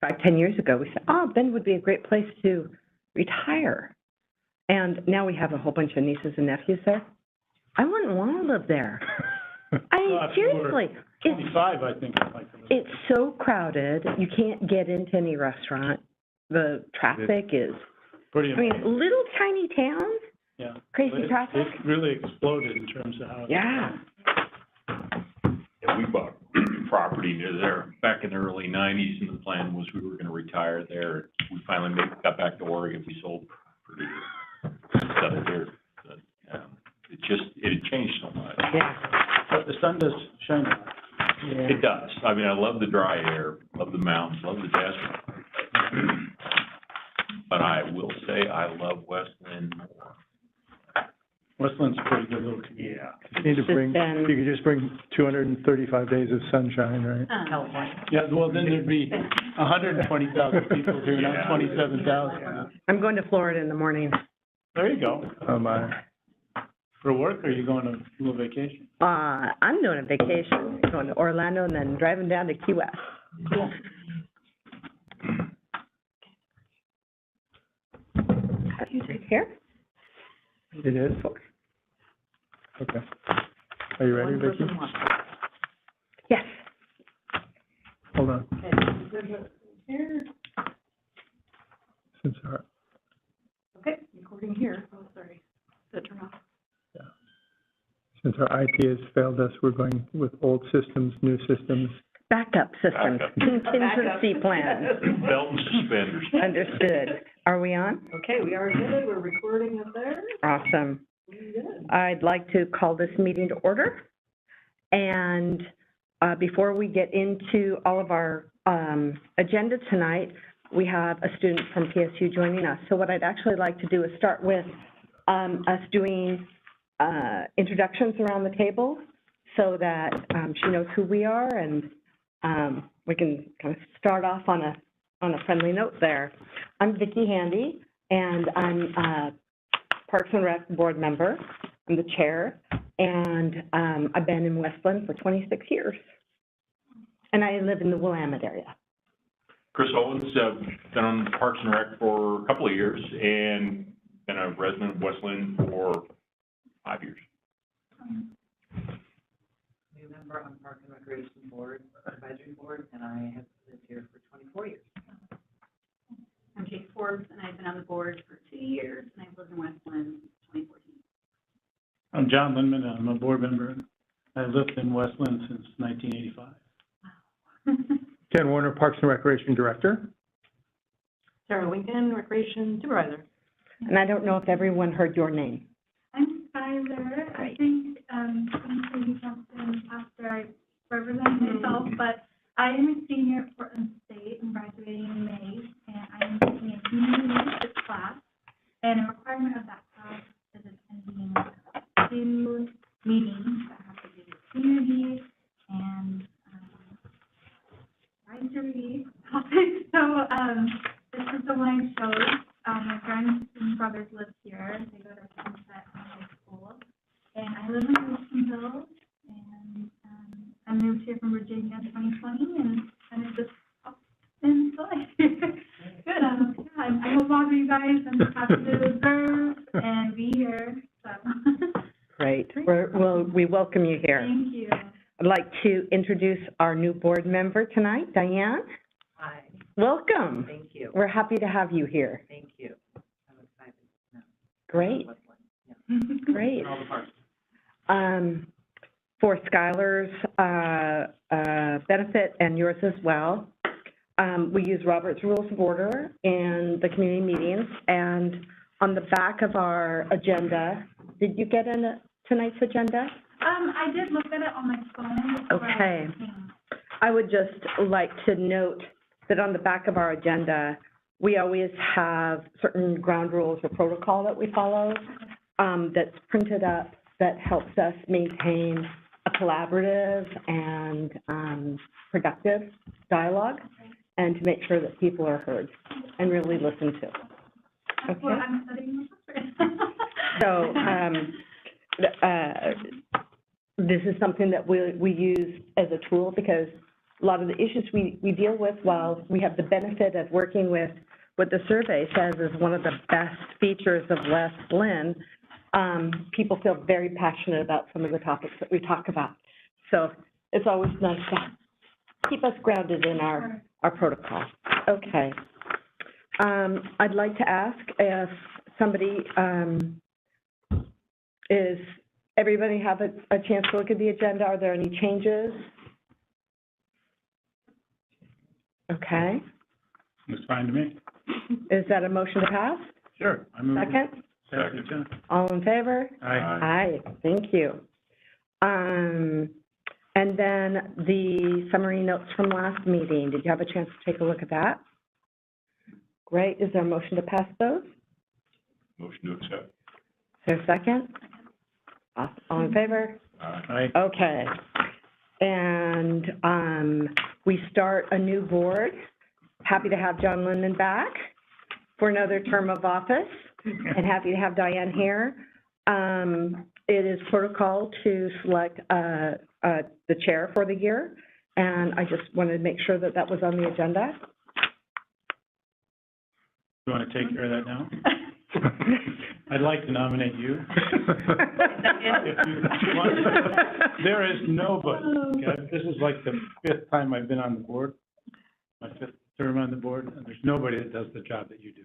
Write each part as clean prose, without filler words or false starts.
5, 10 years ago, we said, oh, Bend would be a great place to retire. And now we have a whole bunch of nieces and nephews there. I wouldn't want to live there. Seriously. 25, I think I'd like to live. It's so crowded. You can't get into any restaurant. The traffic is, Pretty amazing. little tiny towns, Yeah. crazy traffic. It really exploded in terms of how. Yeah. Yeah, we bought property near there back in the early 90s, and the plan was we were going to retire there. We finally got back to Oregon. We sold property, settled here. But, it had changed so much. Yeah. But the sun does shine a lot. Yeah. It does. I mean, I love the dry air, love the mountains, love the desert. But I will say I love West Linn more. Westland's a pretty good little community. Yeah. You need to bring, Then- you could just bring 235 days of sunshine, right? California. Yeah, well, then there'd be 120,000 people here, not 27,000. I'm going to Florida in the morning. There you go. Oh, my. For work, or are you going on a little vacation? I'm doing a vacation, going to Orlando and then driving down to Key West. Cool. Right here? It is? Okay. Are you ready, One Vicki? person wants. Yes. Hold on. Okay, here. Since our, Okay, recording here. Oh, sorry. Did it turn off? since our IT has failed us, we're going with old systems, new systems. Backup systems, Backup. contingency plans. Belt and suspenders. Understood. Are we on? Okay, we are good. We're recording up there. Awesome. Very good. I'd like to call this meeting to order. And before we get into all of our agenda tonight, we have a student from PSU joining us. So what I'd actually like to do is start with us doing introductions around the table so that she knows who we are, and we can kind of start off on a friendly note there. I'm Vicki Handy, and I'm a Parks and Rec board member. I'm the chair, and I've been in West Linn for 26 years. And I live in the Willamette area. Chris Owens, been on Parks and Rec for a couple of years and been a resident of West Linn for 5 years. New member on Park and Recreation Board, Advisory Board, and I have lived here for 24 years. I'm Kate Forbes, and I've been on the board for 2 years, and I've lived in West Linn since 2014. I'm John Linman, I'm a board member. I've lived in West Linn since 1985. Ken Warner, Parks and Recreation Director. Sarah Winkin, Recreation Supervisor. And I don't know if everyone heard your name. I'm Skylar. I think, maybe something after I represent myself, but I am a senior at Portland State. I'm graduating in May, and I'm taking a community leadership class. And a requirement of that class is attending 2 meetings that have to do with community and advisory topics. So this is the one I chose. My friends and brothers live here. They go to Sunset High School. And I live in Wilsonville, and I moved here from Virginia in 2020, and it just popped in life. Good. Yeah, I will bother you guys. I'm just happy to observe and be here. So. Great. We welcome you here. Thank you. I'd like to introduce our new board member tonight, Diane. Hi, Welcome. thank you. We're happy to have you here. Thank you. I'm excited. No, Great, Yeah. great. And all the parts. For Skylar's benefit and yours as well, we use Robert's Rules of Order in the community meetings, and on the back of our agenda, did you get in tonight's agenda? I did look at it on my phone before Okay. I came. I would just like to note that on the back of our agenda, we always have certain ground rules or protocol that we follow that's printed up that helps us maintain a collaborative and productive dialogue and to make sure that people are heard and really listened to. That's what I'm studying. So this is something that we use as a tool because a lot of the issues we deal with, while we have the benefit of working with what the survey says is one of the best features of West Linn, people feel very passionate about some of the topics that we talk about. So it's always nice to keep us grounded in our protocol. Okay. I'd like to ask if somebody, is everybody have a chance to look at the agenda? Are there any changes? Okay. Looks fine to me. Is that a motion to pass? Sure. I move. Second? Second. All in favor? Aye. Aye, thank you. And then the summary notes from last meeting, did you have a chance to take a look at that? Great, is there a motion to pass those? Motion to accept. Is there a second? All in favor? Aye. Okay. And we start a new board. Happy to have John Linn back for another term of office, and happy to have Diane here. It is protocol to select the chair for the year, and I just wanted to make sure that that was on the agenda. You want to take care of that now? I'd like to nominate you. If you want. There is nobody, okay? This is like the 5th time I've been on the board, my 5th term on the board, and there's nobody that does the job that you do.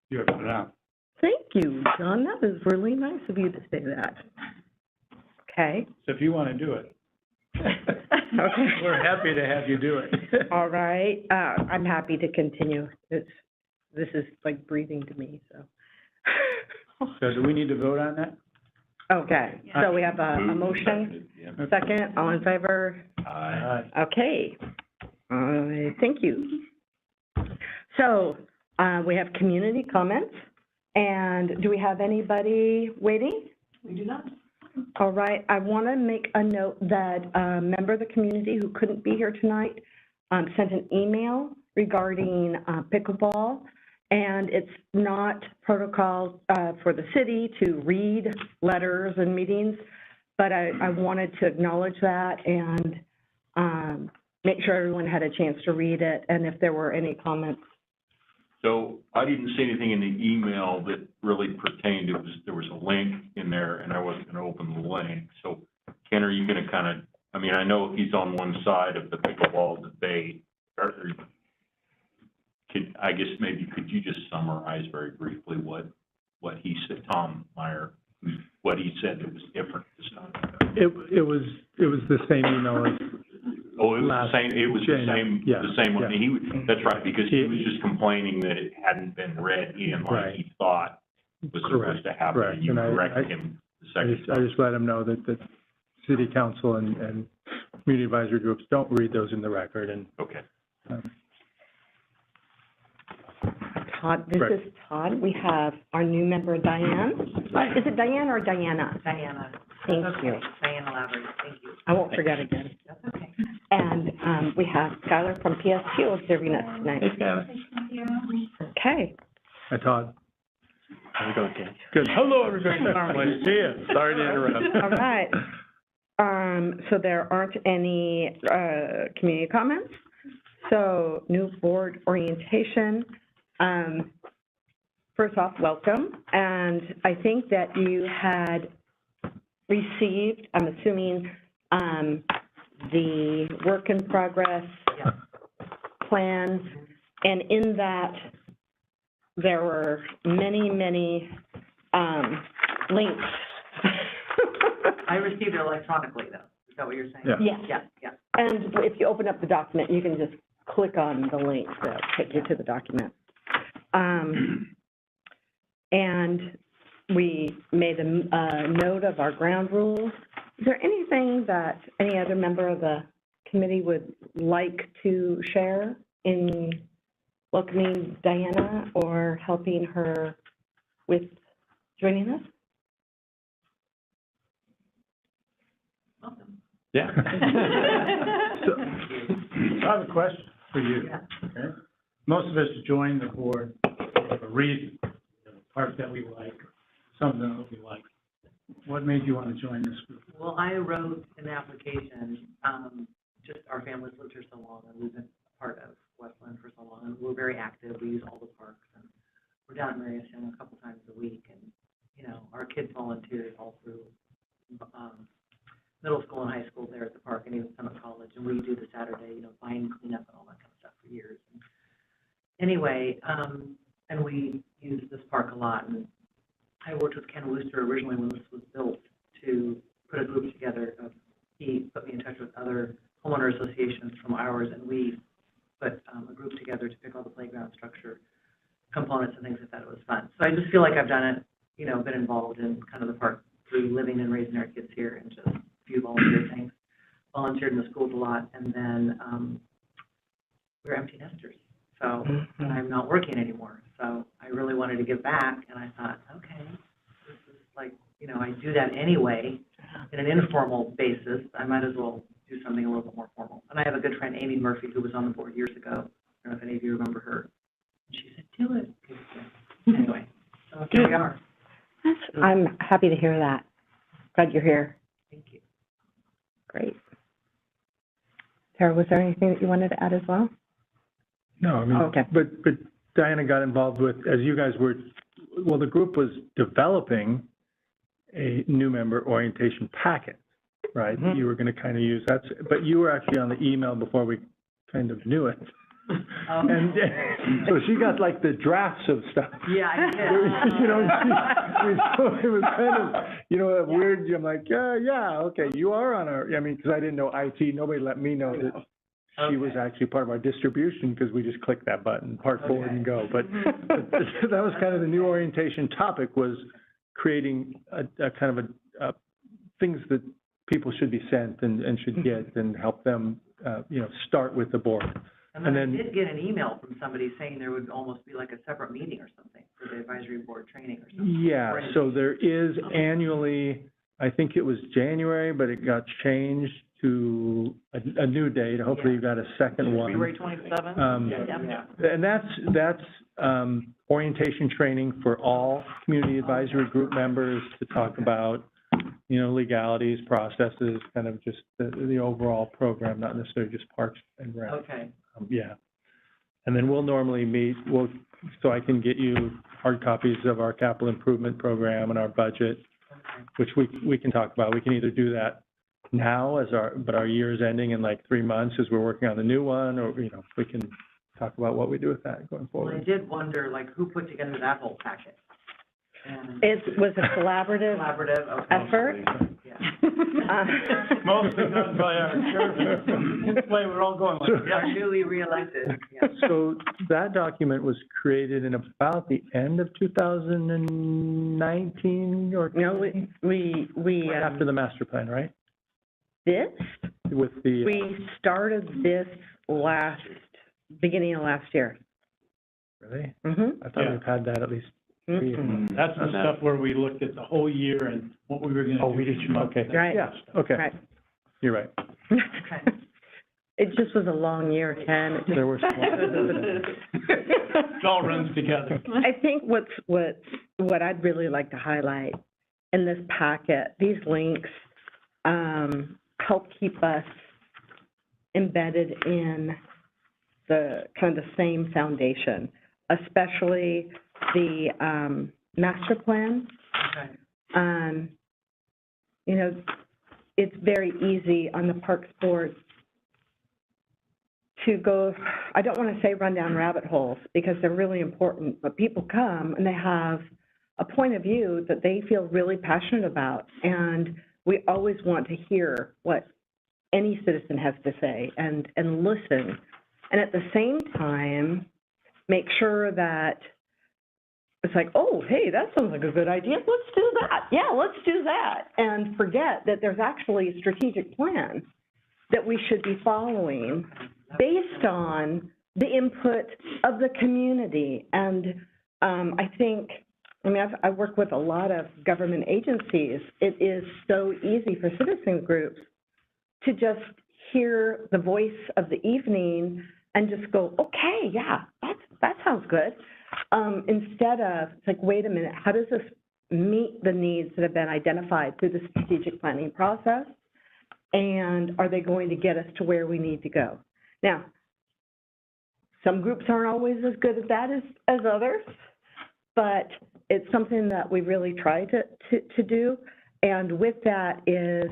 You have it out. Thank you, John. That was really nice of you to say that. Okay. So if you want to do it, Okay. we're happy to have you do it. All right. I'm happy to continue. This is like breathing to me, so. So do we need to vote on that? Okay, so we have a Moved, motion, seconded, yeah. second, all in favor? Aye. Okay. Thank you. So, we have community comments, and do we have anybody waiting? We do not. All right, I want to make a note that a member of the community who couldn't be here tonight sent an email regarding pickleball, and it's not protocol for the city to read letters and meetings, but I wanted to acknowledge that and make sure everyone had a chance to read it, and if there were any comments. So I didn't see anything in the email that really pertained. There was a link in there, and I wasn't going to open the link. So Ken, are you going to kind of, I mean, I know he's on one side of the pickleball debate. I guess maybe could you just summarize very briefly what he said, Tom Meyer, what he said that was different this time? It was the same email as. Oh, it was the same, it was the same, Yeah, the same one. yeah. That's right, because he was just complaining that it hadn't been read in like Right. he thought was supposed to happen, Correct. and you And I- corrected him the second I time. just let him know that city council and community advisory groups don't read those in the record, and Okay. Todd, this Right. is Todd. We have our new member, Diane. Is it Diane or Diana? Diana. Thank That's you. okay. Diana Lavery, thank you. I won't forget again. That's okay. And we have Skylar from PSQ observing us tonight. Thank you. Okay. Hi, Todd. How's it going, Ken? Good. Hello, everybody. Nice to see you. Sorry to interrupt. All right. So there aren't any community comments. So new board orientation. First off, welcome. And I think that you had received, I'm assuming, the work in progress Yeah. plan. And in that, there were many, many links. I received it electronically, though. Is that what you're saying? Yeah. Yes. Yeah, yeah. And if you open up the document, you can just click on the link that take you to the document. And we made a note of our ground rules. Is there anything that any other member of the committee would like to share in welcoming Diana or helping her with joining us? Awesome. Yeah. So I have a question for you, Yeah. okay? Most of us join the board for a reason, parts that we like, something that we like. What made you want to join this group? Well, I wrote an application just our families lived here so long, and we've been part of Westland for so long, and we're very active. We use all the parks, and we're down at Marius Young a couple times a week, and, you know, our kids volunteered all through, middle school and high school there at the park, and even some at college, and we do the Saturday, you know, vine cleanup and all that kind of stuff for years. And anyway, and we use this park a lot, and I worked with Ken Wooster originally when this was built to put a group together. He put me in touch with other homeowner associations from ours, and we put a group together to pick all the playground structure components and things. I thought it was fun. So I just feel like I've done it, you know, been involved in kind of the park through living and raising our kids here, and just a few volunteer things. Volunteered in the schools a lot, and then we're empty nesters. So and I'm not working anymore. So I really wanted to give back, and I thought, okay, this is like, you know, I do that anyway in an informal basis. I might as well do something a little bit more formal. And I have a good friend, Amy Murphy, who was on the board years ago. I don't know if any of you remember her. And she said, do it. Anyway, so here we are. I'm happy to hear that. Glad you're here. Thank you. Great. Tara, was there anything that you wanted to add as well? No, I mean, Okay. but Diana got involved with, as you guys were, well, the group was developing a new member orientation packet, right? Mhm. You were going to kind of use that, but you were actually on the email before we kind of knew it. And so she got like the drafts of stuff. Yeah, I did. You know, so it was kind of, you know, weird. I'm like, yeah, okay, you are on our, I mean, because I didn't know IT, nobody let me know that she was actually part of our distribution, because we just clicked that button, part forward and go. But that was kind of the new orientation topic, was creating a kind of a things that people should be sent and should get, and help them, you know, start with the board. And then I did get an email from somebody saying there would almost be like a separate meeting or something for the advisory board training or something. Yeah, so there is annually, I think it was January, but it got changed to a new date. Hopefully you got a second one. February 27th? And that's orientation training for all community advisory group members, to talk about, you know, legalities, processes, kind of just the overall program, not necessarily just parks and rec. Okay. Yeah. And then we'll normally meet, so I can get you hard copies of our capital improvement program and our budget, which we can talk about. We can either do that now but our year is ending in like 3 months as we're working on the new one, or, you know, we can talk about what we do with that going Well, forward. I did wonder, like, who put together that whole packet? And It was a collaborative collaborative, okay. effort. Yeah. Mostly done by our chairman. This way we're all going like, Yeah, newly reelected, yeah. So that document was created in about the end of 2019 or No, we right after the master plan, right? this, With the, we started this beginning of last year. really? Mm-hmm. I thought Yeah. we've had that at least 3 years. Mm-hmm. that's the stuff where we looked at the whole year and what we were gonna Oh, do we did, each month. okay. Right. Yeah, okay, Right. you're right. It just was a long year, Ken. It just- There were some. It all runs together. I think what I'd really like to highlight in this packet, these links, help keep us embedded in the kind of the same foundation, especially the, master plan. Okay. You know, it's very easy on the Parks Board to go, I don't want to say run down rabbit holes, because they're really important, but people come and they have a point of view that they feel really passionate about, and we always want to hear what any citizen has to say and listen, and at the same time, make sure that it's like, oh, hey, that sounds like a good idea, let's do that, yeah, let's do that, and forget that there's actually a strategic plan that we should be following based on the input of the community. And I think, I mean, I've worked with a lot of government agencies. It is so easy for citizen groups to just hear the voice of the evening and just go, okay, yeah, that sounds good. Instead of, it's like, wait a minute, how does this meet the needs that have been identified through the strategic planning process? and are they going to get us to where we need to go? Now, some groups aren't always as good at that as others, but it's something that we really try to do. And with that is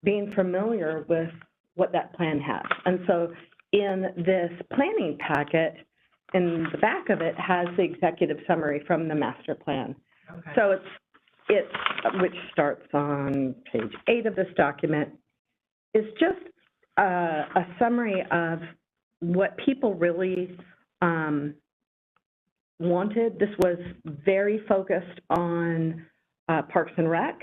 being familiar with what that plan has. And so in this planning packet, in the back of it has the executive summary from the master plan. Okay. So it's which starts on page 8 of this document, is just a summary of what people really wanted. This was very focused on Parks and Rec,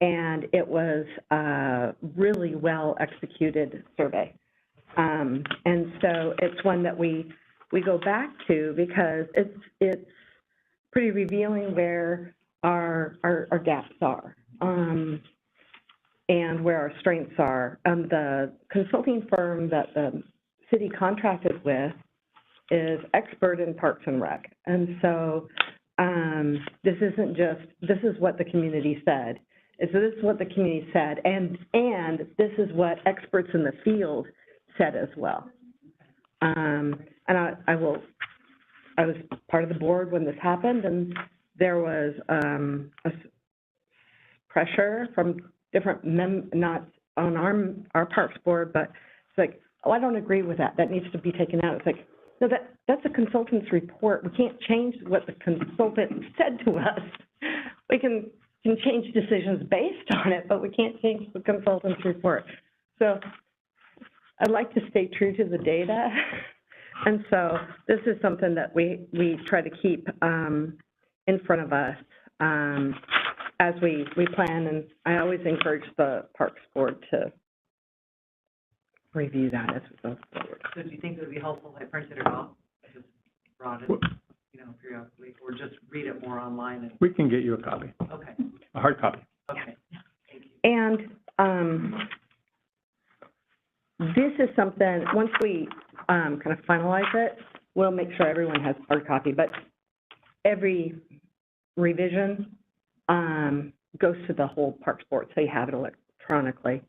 and it was a really well-executed survey. And so it's one that we go back to because it's pretty revealing where our gaps are and where our strengths are. The consulting firm that the city contracted with is expert in Parks and Rec. And so this isn't just, this is what the community said. So this is what the community said, and this is what experts in the field said as well. And I was part of the board when this happened, and there was a pressure from different not on our parks board, but it's like, oh, I don't agree with that. That needs to be taken out. It's like, no, that's a consultant's report. We can't change what the consultant said to us. We can change decisions based on it, but we can't change the consultant's report. So I'd like to stay true to the data. And so this is something that we try to keep in front of us as we plan. And I always encourage the Parks Board to review that as we go forward. So do you think it would be helpful if I printed it off? Just brought it, periodically, or just read it more online? And We can get you a copy, okay, a hard copy. okay. Thank you. And this is something, once we kind of finalize it, we'll make sure everyone has a hard copy, but every revision goes to the whole Parks Board, so you have it electronically.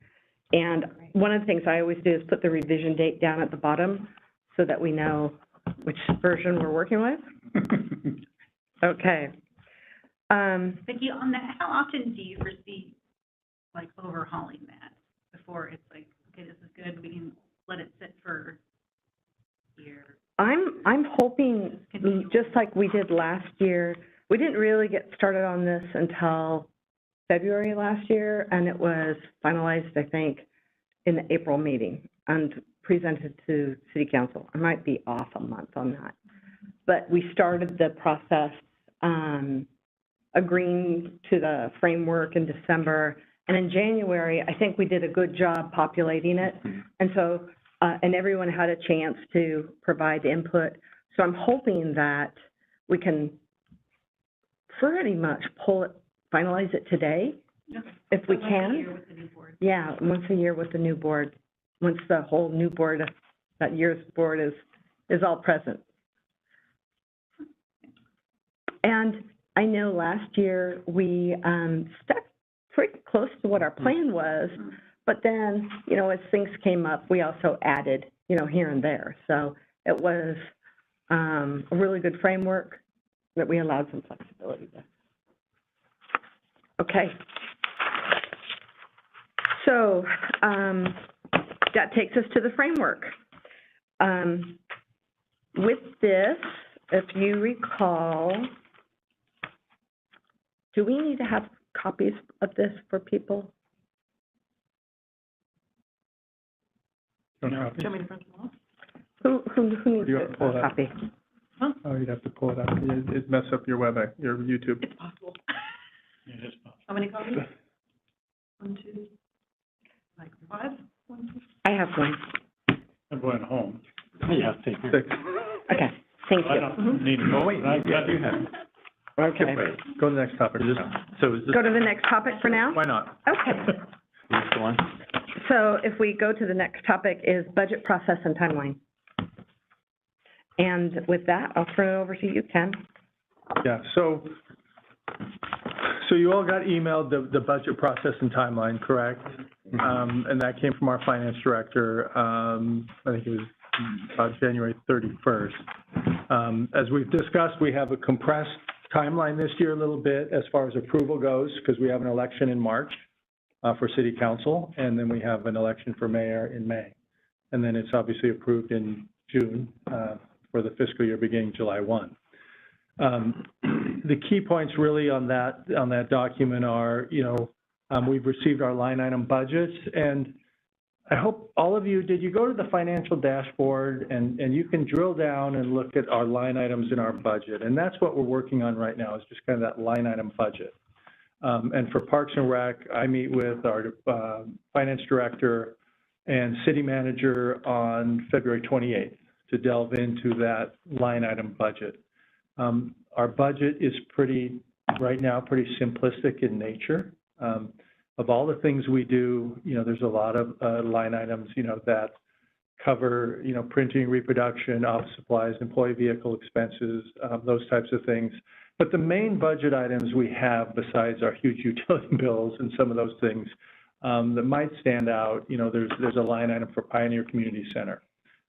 And one of the things I always do is put the revision date down at the bottom so that we know which version we're working with. Okay. Vicki, on that, how often do you foresee, like, overhauling that before it's like, okay, this is good, we can let it sit for a year? I'm hoping, just like we did last year, we didn't really get started on this until February last year, and it was finalized, I think, in the April meeting and presented to City Council. I might be off a month on that. But we started the process agreeing to the framework in December, and in January, I think we did a good job populating it. And so, and everyone had a chance to provide input. So I'm hoping that we can pretty much finalize it today, Okay. if we So once a can. year with the new board. Yeah, once a year with the new board, once the whole new board, that year's board is all present. And I know last year we stuck pretty close to what our plan was, but then, as things came up, we also added, here and there. So it was a really good framework that we allowed some flexibility with. Okay. So that takes us to the framework. With this, if you recall, do we need to have copies of this for people? No No. copy? Show me the front wall. Who needs You have to pull a that. copy? Oh, you'd have to pull it up. It'd mess up your your YouTube. It's possible. Yeah, it is possible. How many copies? 1, 2, like 5? 1, 2. I have one. I'm going home. Yeah, take 6. Okay, thank I you. don't need to know. wait, I've got you have it. Okay. Go to the next topic. So is this, Go to the next topic for now? Why not? Okay. is this the one? So if we go to the next topic is budget process and timeline. And with that, I'll turn it over to you, Ken. Yeah, so you all got emailed the budget process and timeline, correct? and that came from our finance director, I think it was about January 31st. As we've discussed, we have a compressed timeline this year a little bit as far as approval goes, because we have an election in March for city council, and then we have an election for mayor in May. And then it's obviously approved in June for the fiscal year beginning July 1. The key points really on that document are, we've received our line item budgets, and I hope all of you, did you go to the financial dashboard and you can drill down and look at our line items in our budget? And that's what we're working on right now, is just kind of that line item budget. And for Parks and Rec, I meet with our finance director and city manager on February 28th to delve into that line item budget. Our budget is right now, pretty simplistic in nature. Of all the things we do, there's a lot of line items, that cover, printing, reproduction, office supplies, employee vehicle expenses, those types of things. But the main budget items we have, besides our huge utility bills and some of those things that might stand out, there's a line item for Pioneer Community Center.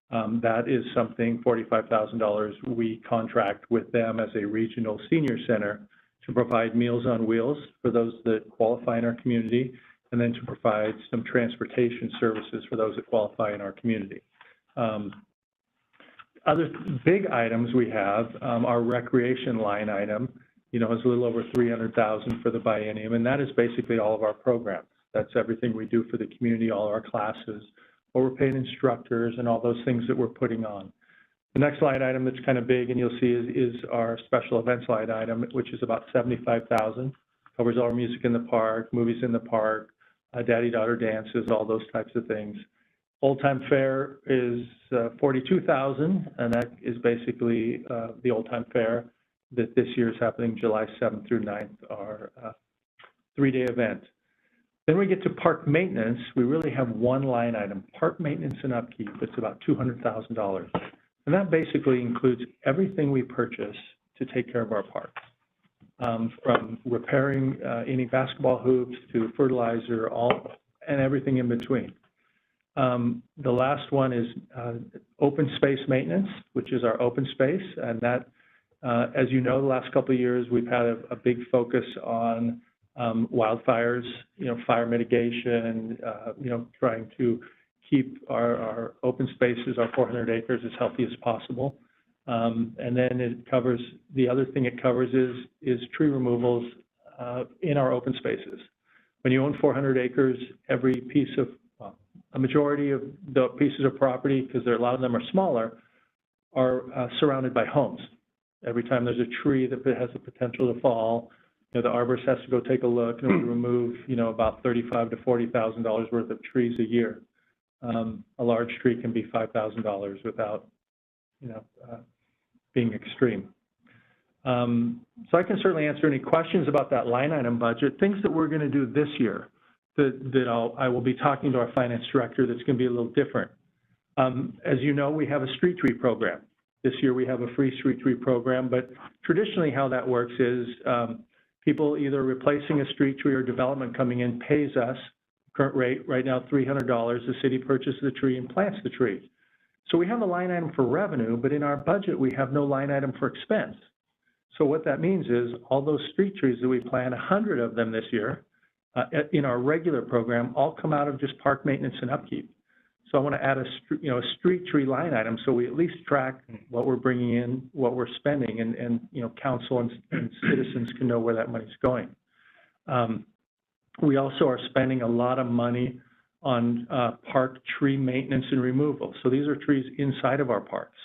That is something, $45,000, we contract with them as a regional senior center to provide Meals on Wheels for those that qualify in our community, and then to provide some transportation services for those that qualify in our community. Other big items we have, our recreation line item, is a little over $300,000 for the biennium, and that is basically all of our programs. That's everything we do for the community, all our classes, what we're paying instructors, and all those things that we're putting on. The next line item that's kind of big, and you'll see, is our special events line item, which is about $75,000. Covers all our music in the park, movies in the park, daddy-daughter dances, all those types of things. Old Time Fair is $42,000, and that is basically the Old Time Fair that this year is happening July 7th through 9th, our 3-day event. Then we get to park maintenance. We really have one line item, park maintenance and upkeep. It's about $200,000. And that basically includes everything we purchase to take care of our parks, from repairing any basketball hoops to fertilizer, and everything in between. The last one is open space maintenance, which is our open space. And that, as you know, the last couple of years, we've had a big focus on wildfires, fire mitigation, trying to keep our open spaces, our 400 acres, as healthy as possible. And then it covers, the other thing it covers is tree removals in our open spaces. When you own 400 acres, every piece of, a majority of the pieces of property, because a lot of them are smaller, are surrounded by homes. Every time there's a tree that has the potential to fall, the arborist has to go take a look, and we remove, about $35,000 to $40,000 worth of trees a year. A large tree can be $5,000 without, being extreme. So I can certainly answer any questions about that line item budget. Things that we're going to do this year that I will be talking to our finance director that's going to be a little different. As you know, we have a street tree program. This year we have a free street tree program, but traditionally how that works is people either replacing a street tree or development coming in pays us, current rate right now $300, the city purchases the tree and plants the tree. So we have a line item for revenue, but in our budget we have no line item for expense. So what that means is all those street trees that we plant, 100 of them this year, in our regular program, all come out of just park maintenance and upkeep. So I want to add a street tree line item so we at least track what we're bringing in, what we're spending, and council and citizens can know where that money's going. We also are spending a lot of money on park tree maintenance and removal. So these are trees inside of our parks.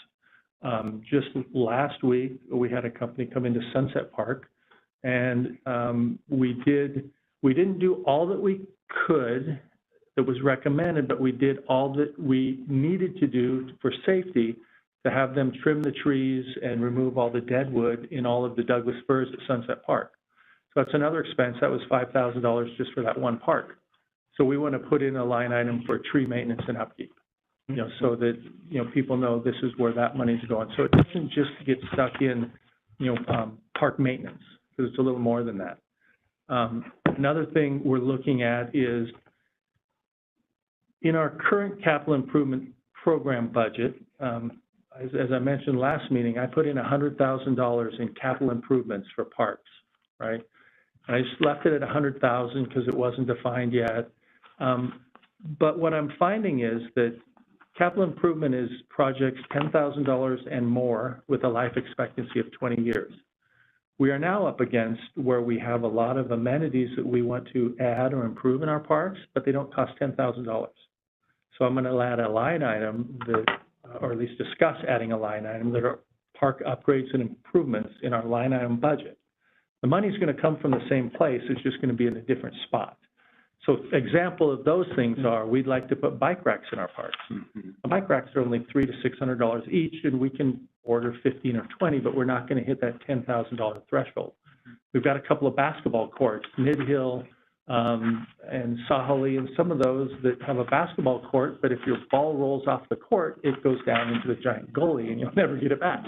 Just last week, we had a company come into Sunset Park, and we didn't do all that we could that was recommended, but we did all that we needed to do for safety to have them trim the trees and remove all the dead wood in all of the Douglas firs at Sunset Park. So that's another expense. That was $5,000 just for that one park. So we want to put in a line item for tree maintenance and upkeep, so that, people know this is where that money's going. So it doesn't just get stuck in, park maintenance, because it's a little more than that. Another thing we're looking at is in our current capital improvement program budget, as I mentioned last meeting, I put in $100,000 in capital improvements for parks, right? And I just left it at $100,000 because it wasn't defined yet. But what I'm finding is that capital improvement is projects $10,000 and more with a life expectancy of 20 years. We are now up against where we have a lot of amenities that we want to add or improve in our parks, but they don't cost $10,000. So I'm going to add a line item that, or at least discuss adding a line item that are park upgrades and improvements in our line item budget. The money's going to come from the same place, it's just going to be in a different spot. So example of those things are, we'd like to put bike racks in our parks. The bike racks are only $300 to $600 each, and we can order 15 or 20, but we're not going to hit that $10,000 threshold. We've got a couple of basketball courts, Mid-Hill and Sahalee, and some of those that have a basketball court, but if your ball rolls off the court, it goes down into a giant goalie and you'll never get it back.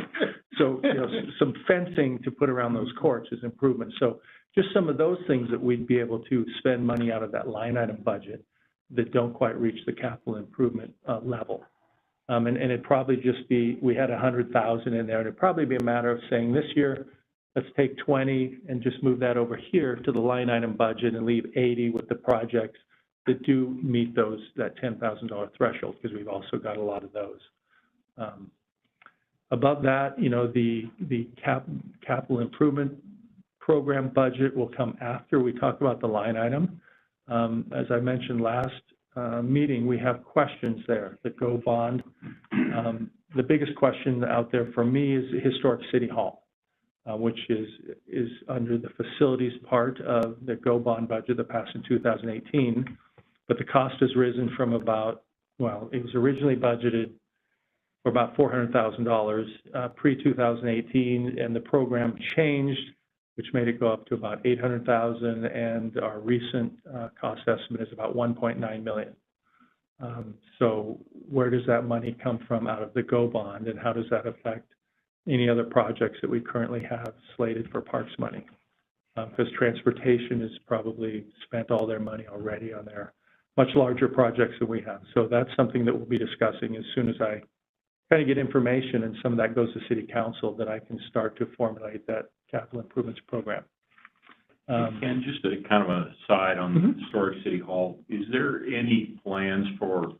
So, you know, some fencing to put around those courts is improvement. So just some of those things that we'd be able to spend money out of that line item budget that don't quite reach the capital improvement level. And it'd probably just be, we had 100,000 in there, and it'd probably be a matter of saying this year, let's take 20 and just move that over here to the line item budget and leave 80 with the projects that do meet that $10,000 threshold, because we've also got a lot of those. Above that, you know, the capital improvement program budget will come after we talk about the line item. As I mentioned last meeting, we have questions there that go bond. The biggest question out there for me is Historic City Hall, which is under the facilities part of the GO bond budget that passed in 2018. But the cost has risen from about, well, it was originally budgeted for about $400,000 pre-2018, and the program changed, which made it go up to about $800,000, and our recent cost estimate is about $1.9 million. So where does that money come from out of the GO bond, and how does that affect any other projects that we currently have slated for parks money? Because transportation has probably spent all their money already on their much larger projects that we have. So that's something that we'll be discussing as soon as I kind of get information, and some of that goes to City Council, that I can start to formulate that capital improvements program. And just a kind of a side on the Historic City Hall, is there any plans for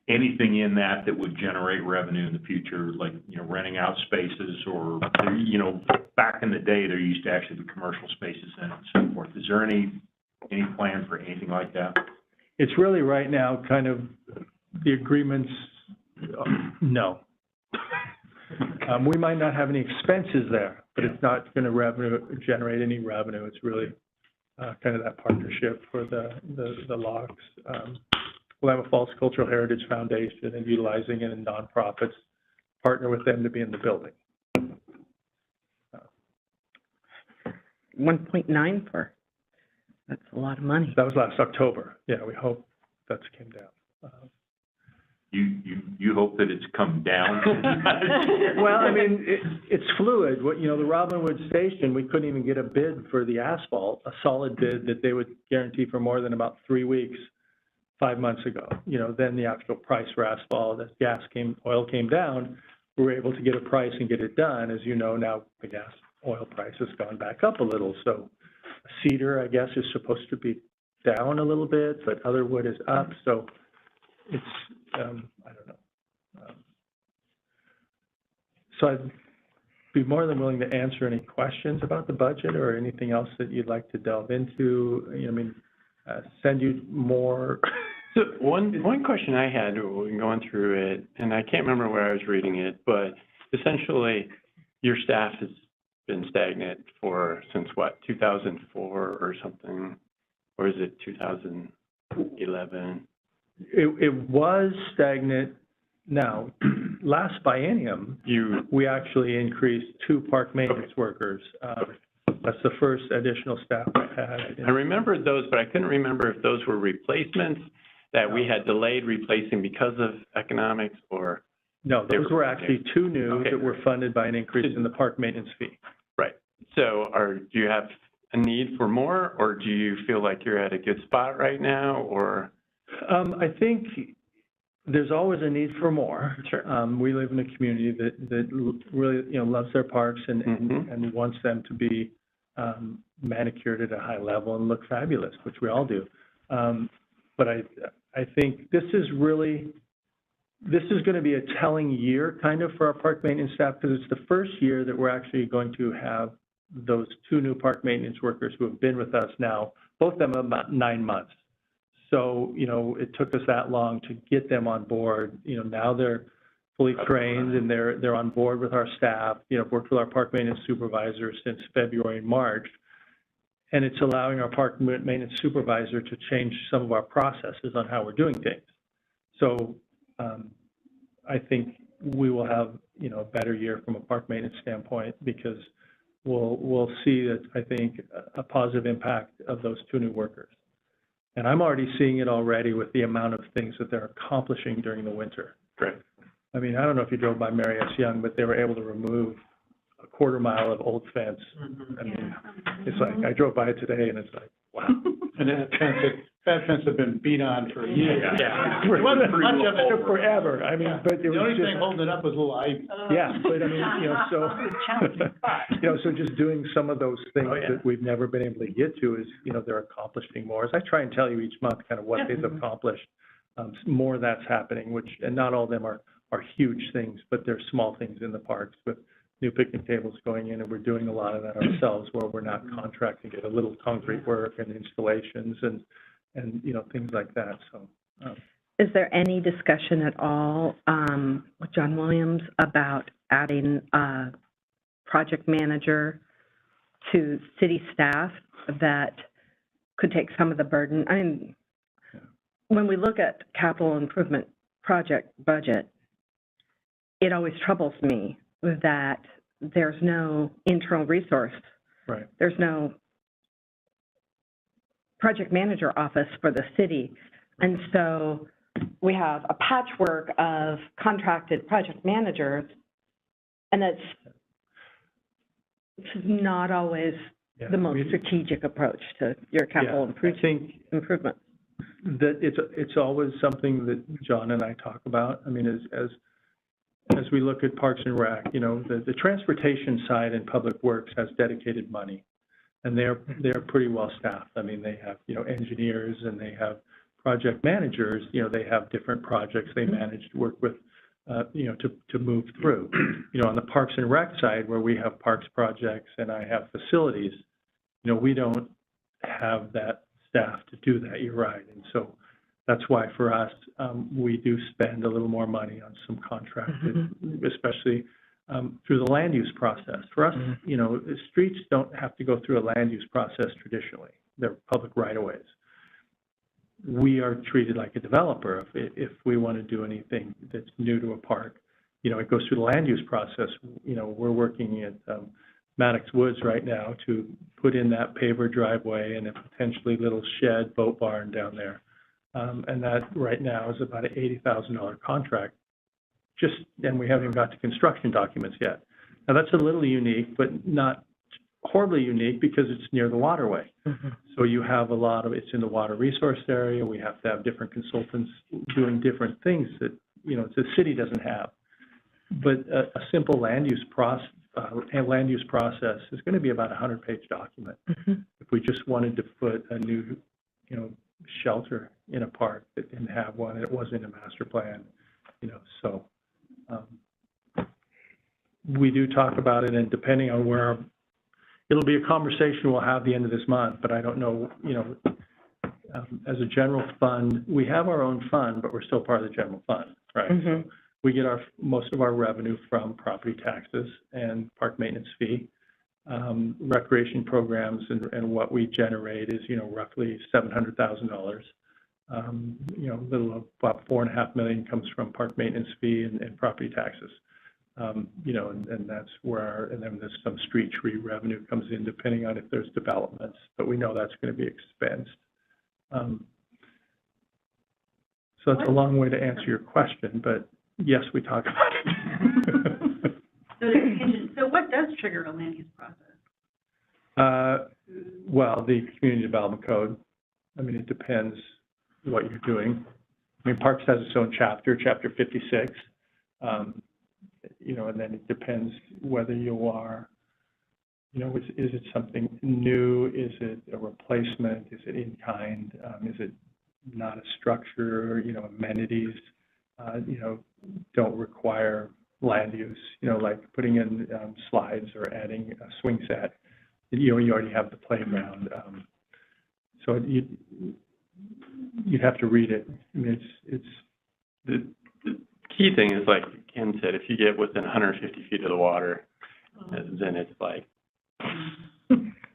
anything in that would generate revenue in the future, like, you know, renting out spaces, or, you know, back in the day, there used to actually be commercial spaces in it and so forth. Is there any plan for anything like that? It's really right now kind of the agreements, no. We might not have any expenses there, but it's not going to generate any revenue. It's really kind of that partnership for the logs. We'll have a Falls Cultural Heritage Foundation, and utilizing it in nonprofits, partner with them to be in the building. 1.9 for, that's a lot of money. That was last October. Yeah, we hope that's came down. You hope that it's come down? Well, I mean, it's fluid. What, you know, the Robinwood Station, we couldn't even get a bid for the asphalt, a solid bid that they would guarantee for more than about 3 weeks 5 months ago. You know, then the actual price for asphalt, as oil came down, we were able to get a price and get it done. As you know, now the oil price has gone back up a little. So cedar, I guess, is supposed to be down a little bit, but other wood is up. So it's, I don't know. So I'd be more than willing to answer any questions about the budget or anything else that you'd like to delve into. You know, I mean, send you more. So one question I had when going through it, and I can't remember where I was reading it, but essentially your staff has been stagnant since what, 2004 or something, or is it 2011? It was stagnant. Now, last biennium, we actually increased 2 park maintenance workers. That's the first additional staff I had. I remembered those, but I couldn't remember if those were replacements that we had delayed replacing because of economics, or... No, those were actually 2 new that were funded by an increase in the park maintenance fee. Right. So do you have a need for more, or do you feel like you're at a good spot right now, or... I think there's always a need for more. Sure. We live in a community that really, loves their parks and wants them to be, manicured at a high level and look fabulous, which we all do. But I think this is gonna be a telling year kind of for our park maintenance staff, because it's the first year that we're actually going to have those 2 new park maintenance workers who have been with us now, both of them about 9 months. So, it took us that long to get them on board. Now they're fully trained and they're on board with our staff. Worked with our park maintenance supervisor since February and March. And it's allowing our park maintenance supervisor to change some of our processes on how we're doing things. So, I think we will have, a better year from a park maintenance standpoint, because we'll see that, I think, a positive impact of those 2 new workers. And I'm already seeing it already with the amount of things that they're accomplishing during the winter. Great. I mean, I don't know if you drove by Mary S. Young, but they were able to remove a 1/4 mile of old fence. I mean, it's like, I drove by it today and it's like, wow. And that fence had been beat on for years. Yeah. It wasn't much of it. Forever. I mean, but it was The only just. thing holding it up was a little ivy. Yeah, but I mean, so just doing some of those things that we've never been able to get to is, they're accomplishing more. As I try and tell you each month kind of what they've accomplished, more of that's happening, and not all of them are huge things, but they're small things in the parks with new picnic tables going in, and we're doing a lot of that ourselves, where we're not contracting it, a little concrete work and installations and things like that, so. Is there any discussion at all with John Williams about adding a project manager to city staff that could take some of the burden? I mean, when we look at capital improvement project budget, it always troubles me that there's no internal resource. Right. There's no project manager office for the city. And so we have a patchwork of contracted project managers, and that's not always the most strategic approach to your capital improvement. That it's always something that John and I talk about. I mean, as we look at Parks and Rec, the transportation side in Public Works has dedicated money, and they're pretty well staffed. I mean, they have, engineers, and they have project managers. They have different projects they manage to work with, to move through. On the Parks and Rec side, where we have parks projects and I have facilities, we don't have that staff to do that. You're right. And so that's why for us, we do spend a little more money on some contracted, especially through the land use process. For us, streets don't have to go through a land use process traditionally. They're public right-of-ways. We are treated like a developer. If we want to do anything that's new to a park, it goes through the land use process. We're working at Maddox Woods right now to put in that paver driveway and a potentially little shed boat barn down there. And that right now is about an $80,000 contract. And we haven't even got to construction documents yet. Now that's a little unique, but not horribly unique, because it's near the waterway. So you have it's in the water resource area. We have to have different consultants doing different things that, the city doesn't have. But a simple land use process is going to be about a 100-page document. If we just wanted to put a new, shelter in a park that didn't have one, and it wasn't a master plan, so we do talk about it, and depending on where, it'll be a conversation we'll have the end of this month, but I don't know, as a general fund, we have our own fund, but we're still part of the general fund, right? So we get most of our revenue from property taxes and park maintenance fee. Recreation programs and what we generate is, roughly $700,000. Little about $4.5 million comes from park maintenance fee and property taxes. And that's where and then there's some street tree revenue comes in, depending on if there's developments, but we know that's going to be expensed. So it's a long way to answer your question, but yes, we talk about it. So what does trigger a land use process? Well, the community development code. I mean, it depends, what you're doing. I mean, Parks has its own chapter, Chapter 56. You know, and then it depends whether you are, you know, is it something new? Is it a replacement? Is it in kind? Is it not a structure? You know, amenities, you know, don't require land use, you know, like putting in slides or adding a swing set. You know, you already have the playground. So you'd have to read it. I mean, it's the key thing is, like Ken said, if you get within 150 feet of the water, then it's like,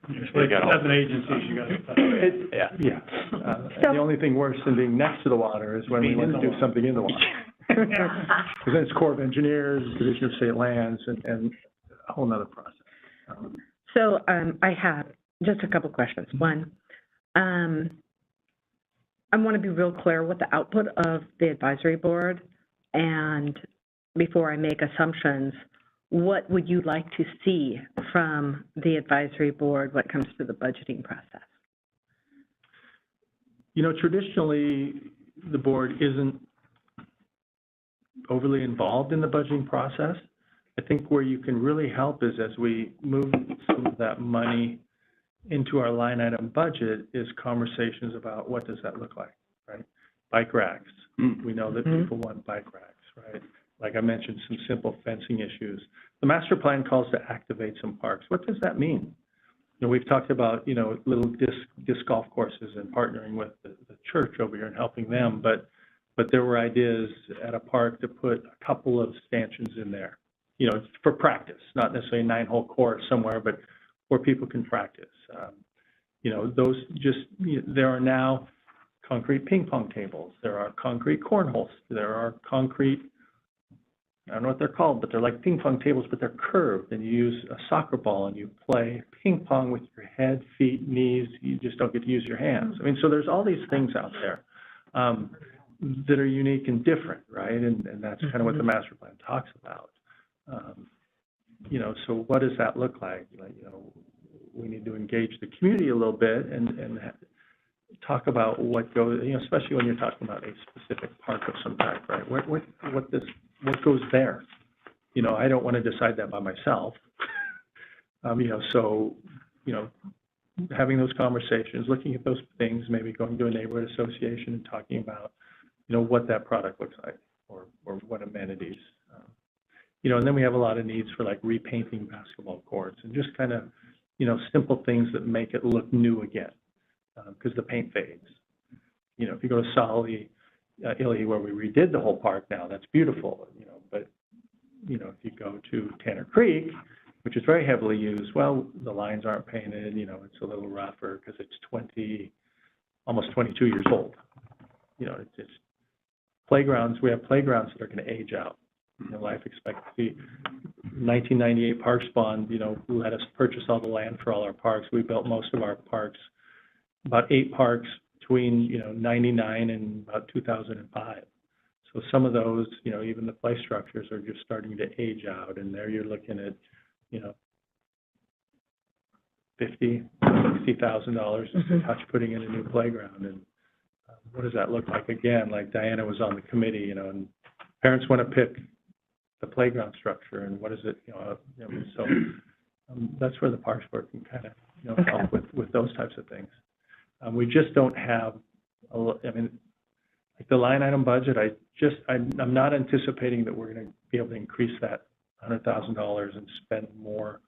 It's like 7 agencies you got to. yeah. The only thing worse than being next to the water is when we want to do something in the water. Because then it's Corps of Engineers, Division of State Lands, and a whole nother process. So I have just a couple questions. One, I want to be real clear with the output of the advisory board, and before I make assumptions, what would you like to see from the advisory board when it comes to the budgeting process? You know, traditionally, the board isn't overly involved in the budgeting process. I think where you can really help is as we move some of that money into our line item budget is conversations about what does that look like, right? Bike racks. We know that people want bike racks, right? Like I mentioned, some simple fencing issues. The master plan calls to activate some parks. What does that mean? You know, we've talked about, you know, little disc golf courses and partnering with the church over here and helping them, but there were ideas at a park to put a couple of stanchions in there, you know, for practice, not necessarily a 9-hole course somewhere, but where people can practice. You know, those just, there are now concrete ping pong tables, there are concrete cornholes, there are concrete, I don't know what they're called, but they're like ping pong tables, but they're curved, and you use a soccer ball and you play ping pong with your head, feet, knees. You just don't get to use your hands. I mean, so there's all these things out there that are unique and different, right? And that's kind of what the master plan talks about. You know, so what does that look like? Like, you know, we need to engage the community a little bit and talk about what goes, you know, especially when you're talking about a specific park of some type, right? What goes there? You know, I don't want to decide that by myself. You know, so, you know, having those conversations, looking at those things, maybe going to a neighborhood association and talking about, you know, what that product looks like or what amenities. You know, and then we have a lot of needs for like repainting basketball courts and just kind of, you know, simple things that make it look new again, because the paint fades. You know, if you go to Solly, Illy, where we redid the whole park now, that's beautiful, you know, but, you know, if you go to Tanner Creek, which is very heavily used, well, the lines aren't painted, you know, it's a little rougher because it's almost 22 years old. You know, it's playgrounds, we have playgrounds that are going to age out. You know, life expectancy, 1998 Parks Bond, you know, let us purchase all the land for all our parks. We built most of our parks, about 8 parks between, you know, 99 and about 2005. So some of those, you know, even the play structures are just starting to age out, and there you're looking at, you know, $50,000-$60,000 just a touch putting in a new playground. And what does that look like? Again, like Diana was on the committee, you know, and parents want to pick the playground structure and what is it, you know, so that's where the Parks Board can kind of, you know, help with those types of things. We just don't have, I mean, like the line item budget, I'm not anticipating that we're going to be able to increase that $100,000 and spend more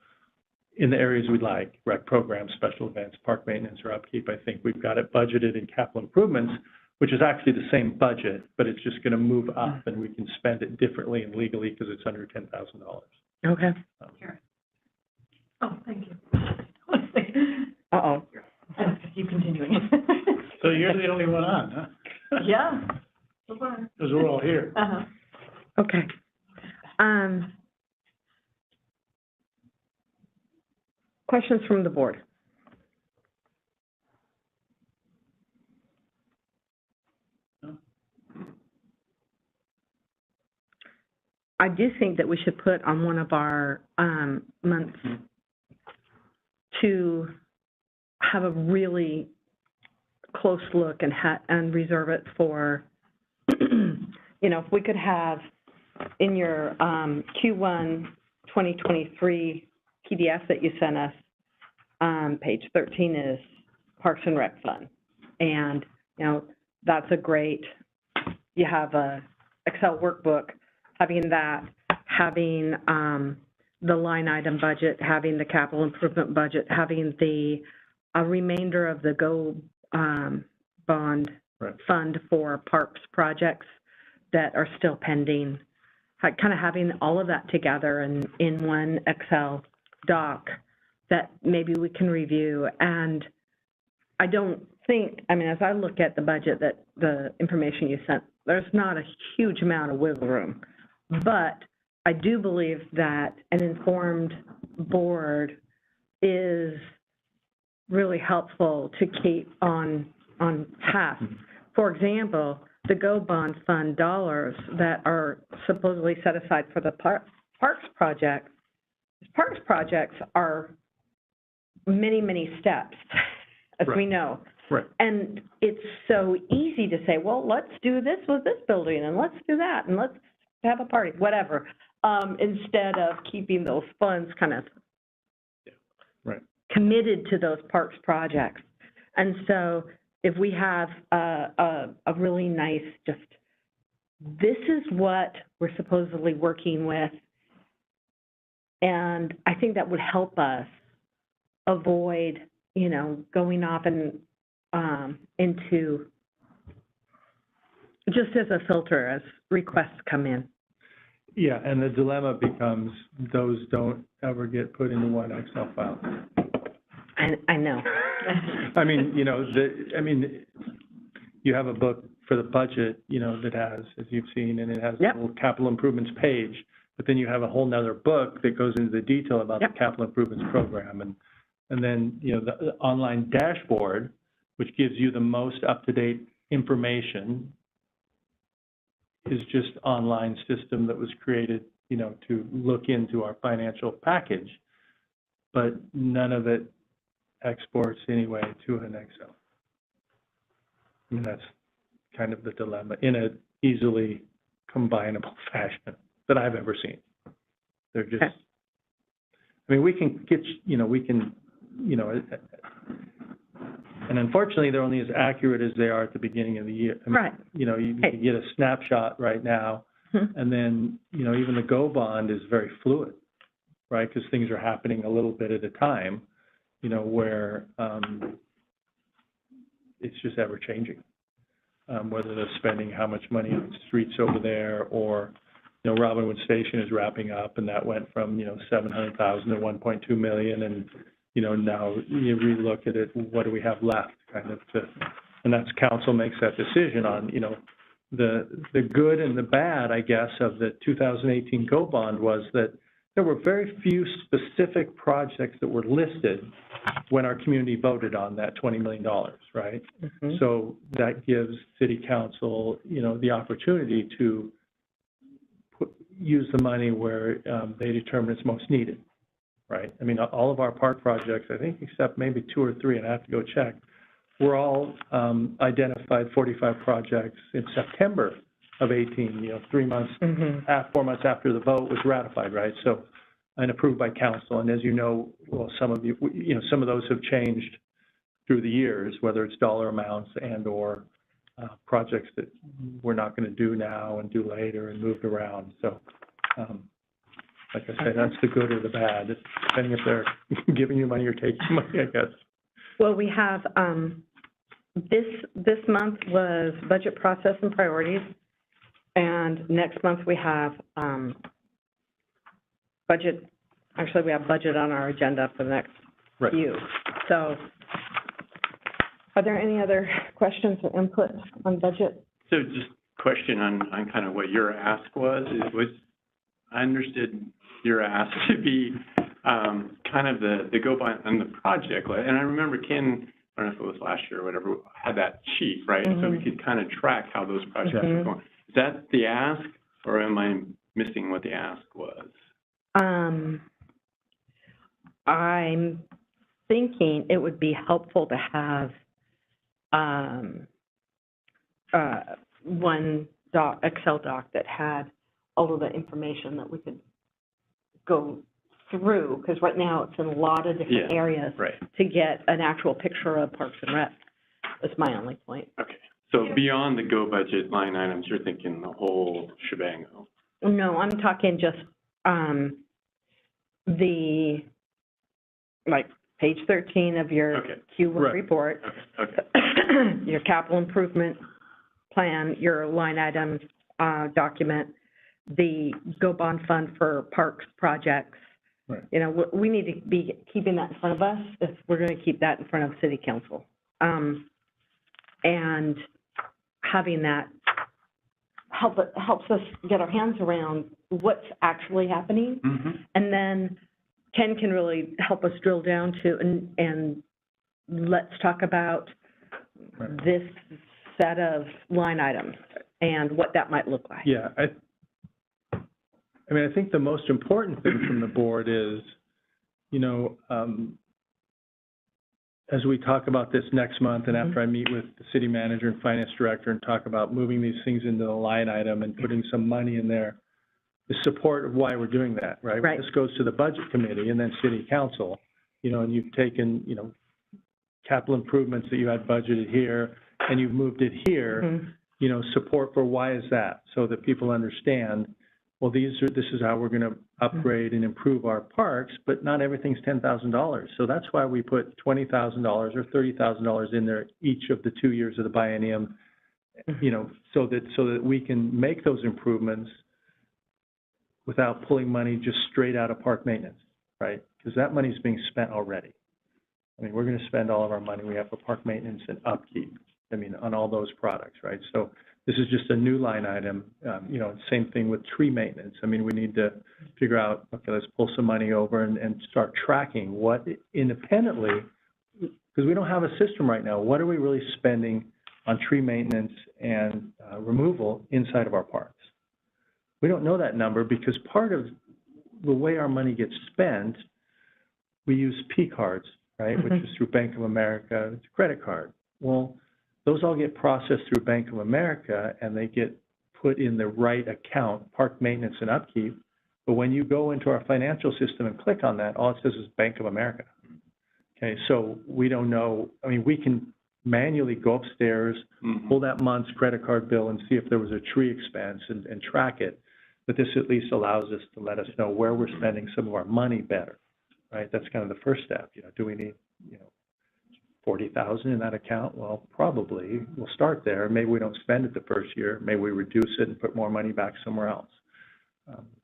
in the areas we'd like, rec programs, special events, park maintenance, or upkeep. I think we've got it budgeted in capital improvements, which is actually the same budget, but it's just going to move up and we can spend it differently and legally because it's under $10,000. Okay. Oh, thank you. Uh-oh. Keep continuing. So you're the only one on, huh? Yeah. So far. Because we're all here. Uh-huh. Okay. Questions from the board? I do think that we should put on one of our months to have a really close look and reserve it for, you know, if we could have in your Q1 2023 PDF that you sent us, page 13 is Parks and Rec Fund. And, you know, that's a great, you have a Excel workbook, having that, having the line item budget, having the capital improvement budget, having the remainder of the GO bond fund for parks projects that are still pending, kind of having all of that together in one Excel doc that maybe we can review. And I don't think, I mean, as I look at the budget, that the information you sent, there's not a huge amount of wiggle room. But I do believe that an informed board is really helpful to keep on task. For example, the GO bond fund dollars that are supposedly set aside for the parks projects are many, many steps, as we know. Right. And it's so easy to say, well, let's do this with this building, and let's do that, and let's have a party, whatever, instead of keeping those funds kind of committed to those parks projects. And so if we have a really nice, just, this is what we're supposedly working with, and I think that would help us avoid, you know, going off and into, just as a filter, as requests come in. Yeah, and the dilemma becomes those don't ever get put into one Excel file. I know. I mean, you know, you have a book for the budget, you know, that has, as you've seen, and it has a little capital improvements page, but then you have a whole nother book that goes into the detail about the capital improvements program. And then, you know, the online dashboard, which gives you the most up-to-date information, is just online system that was created, you know, to look into our financial package, but none of it exports anyway to an Excel. I mean, that's kind of the dilemma in a easily combinable fashion that I've ever seen. They're just, I mean, we can get, you know, and unfortunately, they're only as accurate as they are at the beginning of the year. I mean, you know, you can get a snapshot right now, and then, you know, even the GO bond is very fluid, right? Because things are happening a little bit at a time, you know, where it's just ever changing. Whether they're spending how much money on streets over there, or, you know, Robinwood Station is wrapping up, and that went from, you know, 700,000 to 1.2 million, and you know, now you relook at it, what do we have left, kind of, and that's council makes that decision on, you know, the good and the bad, I guess, of the 2018 GO bond was that there were very few specific projects that were listed when our community voted on that $20 million, right? So that gives city council, you know, the opportunity to use the money where they determine it's most needed. Right. I mean, all of our park projects, I think, except maybe 2 or 3, and I have to go check, were all identified 45 projects in September of 18, you know, 4 months after the vote was ratified, right? So, and approved by council. And as you know, well, some of you, you know, some of those have changed through the years, whether it's dollar amounts and or projects that we're not going to do now and do later and moved around. So, like I say, that's the good or the bad, depending if they're giving you money or taking money, I guess. Well, we have, this month was budget process and priorities, and next month we have budget, actually we have budget on our agenda for the next few. So, are there any other questions or input on budget? So just question on kind of what your ask was. I understood your ask to be kind of the go by on the project. And I remember Ken, I don't know if it was last year or whatever, had that sheet, right? So we could kind of track how those projects were going. Is that the ask, or am I missing what the ask was? I'm thinking it would be helpful to have one Excel doc that had all of the information that we could go through, because right now it's in a lot of different Yeah, areas right. to get an actual picture of Parks and Rec. That's my only point. Okay. So beyond the go budget line items, you're thinking the whole shebang? No, I'm talking just, like, page 13 of your Okay. Q1 Right. report, Okay. Okay. your capital improvement plan, your line item, document, the go bond fund for parks projects. Right. You know, we need to be keeping that in front of us if we're gonna keep that in front of city council. And having that helps us get our hands around what's actually happening. Mm-hmm. And then Ken can really help us drill down to, and let's talk about Right. this set of line items and what that might look like. Yeah, I mean, I think the most important thing from the board is, you know, as we talk about this next month and after I meet with the city manager and finance director and talk about moving these things into the line item and putting some money in there, the support of why we're doing that, right? Right. This goes to the budget committee and then city council, you know, and you've taken, you know, capital improvements that you had budgeted here and you've moved it here, Mhm. you know, support for why is that, so that people understand, well, this is how we're gonna upgrade and improve our parks, but not everything's $10,000. So that's why we put $20,000 or $30,000 in there each of the 2 years of the biennium, you know, so that we can make those improvements without pulling money just straight out of park maintenance, right? Because that money's being spent already. I mean, we're gonna spend all of our money we have for park maintenance and upkeep, I mean, on all those products, right? So this is just a new line item, you know, same thing with tree maintenance. I mean, we need to figure out, okay, let's pull some money over and start tracking what independently, because we don't have a system right now, what are we really spending on tree maintenance and removal inside of our parks? We don't know that number because part of the way our money gets spent, we use P cards, right, which is through Bank of America, it's a credit card. Well, those all get processed through Bank of America and they get put in the right account, park maintenance and upkeep. But when you go into our financial system and click on that, all it says is Bank of America. Okay, so we don't know, I mean, we can manually go upstairs, pull that month's credit card bill and see if there was a tree expense and track it. But this at least allows us to let us know where we're spending some of our money better, right? That's kind of the first step. You know, do we need, you know, 40,000 in that account? Well, probably. We'll start there. Maybe we don't spend it the first year. Maybe we reduce it and put more money back somewhere else.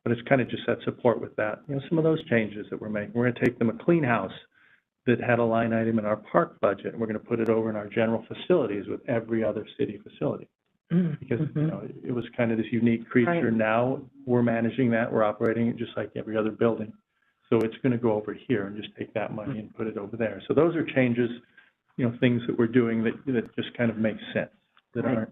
But it's kind of just that support with that. You know, some of those changes that we're making. We're going to take the McLean House that had a line item in our park budget, and we're going to put it over in our general facilities with every other city facility. Because, you know, it was kind of this unique creature. Right. Now we're managing that. We're operating it just like every other building. So it's going to go over here and just take that money and put it over there. So those are changes, you know, things that we're doing that just kind of make sense, that aren't,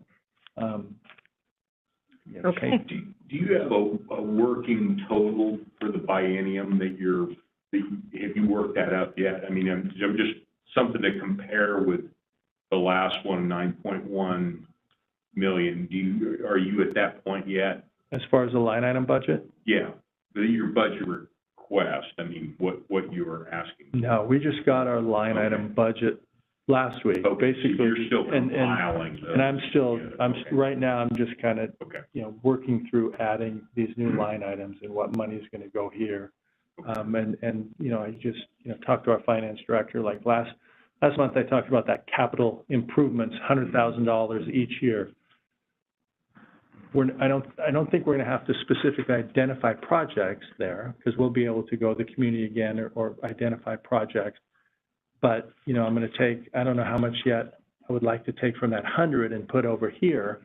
you know, Okay. Do you have a working total for the biennium have you worked that out yet? I mean, I'm just something to compare with the last one, 9.1 million. Are you at that point yet? as far as the line item budget? Yeah, your budget request, I mean, what you were asking. No, we just got our line item budget last week, Okay, so basically. you're still and compiling those. And I'm still, Okay. right now, I'm just kind of, Okay. you know, working through adding these new line items and what money's going to go here. And, you know, I just, you know, talked to our finance director, like last month I talked about that capital improvements, $100,000 each year. I don't think we're going to have to specifically identify projects there, because we'll be able to go to the community again or identify projects. But, you know, I'm going to take, I don't know how much yet I would like to take from that 100 and put over here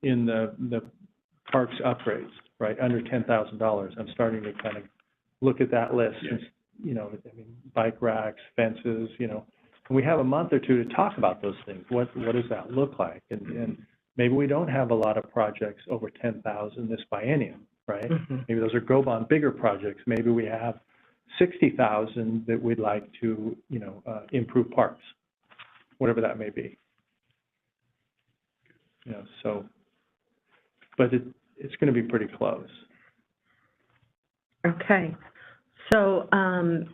in the parks upgrades, right, under $10,000. I'm starting to kind of look at that list. Yes. You know, I mean, bike racks, fences, you know, and we have a month or two to talk about those things. What does that look like? And maybe we don't have a lot of projects over 10,000 this biennium, right? Maybe those are go-bond bigger projects. Maybe we have 60,000 that we'd like to, you know, improve parks, whatever that may be. you know, so, but it's gonna be pretty close. Okay. So,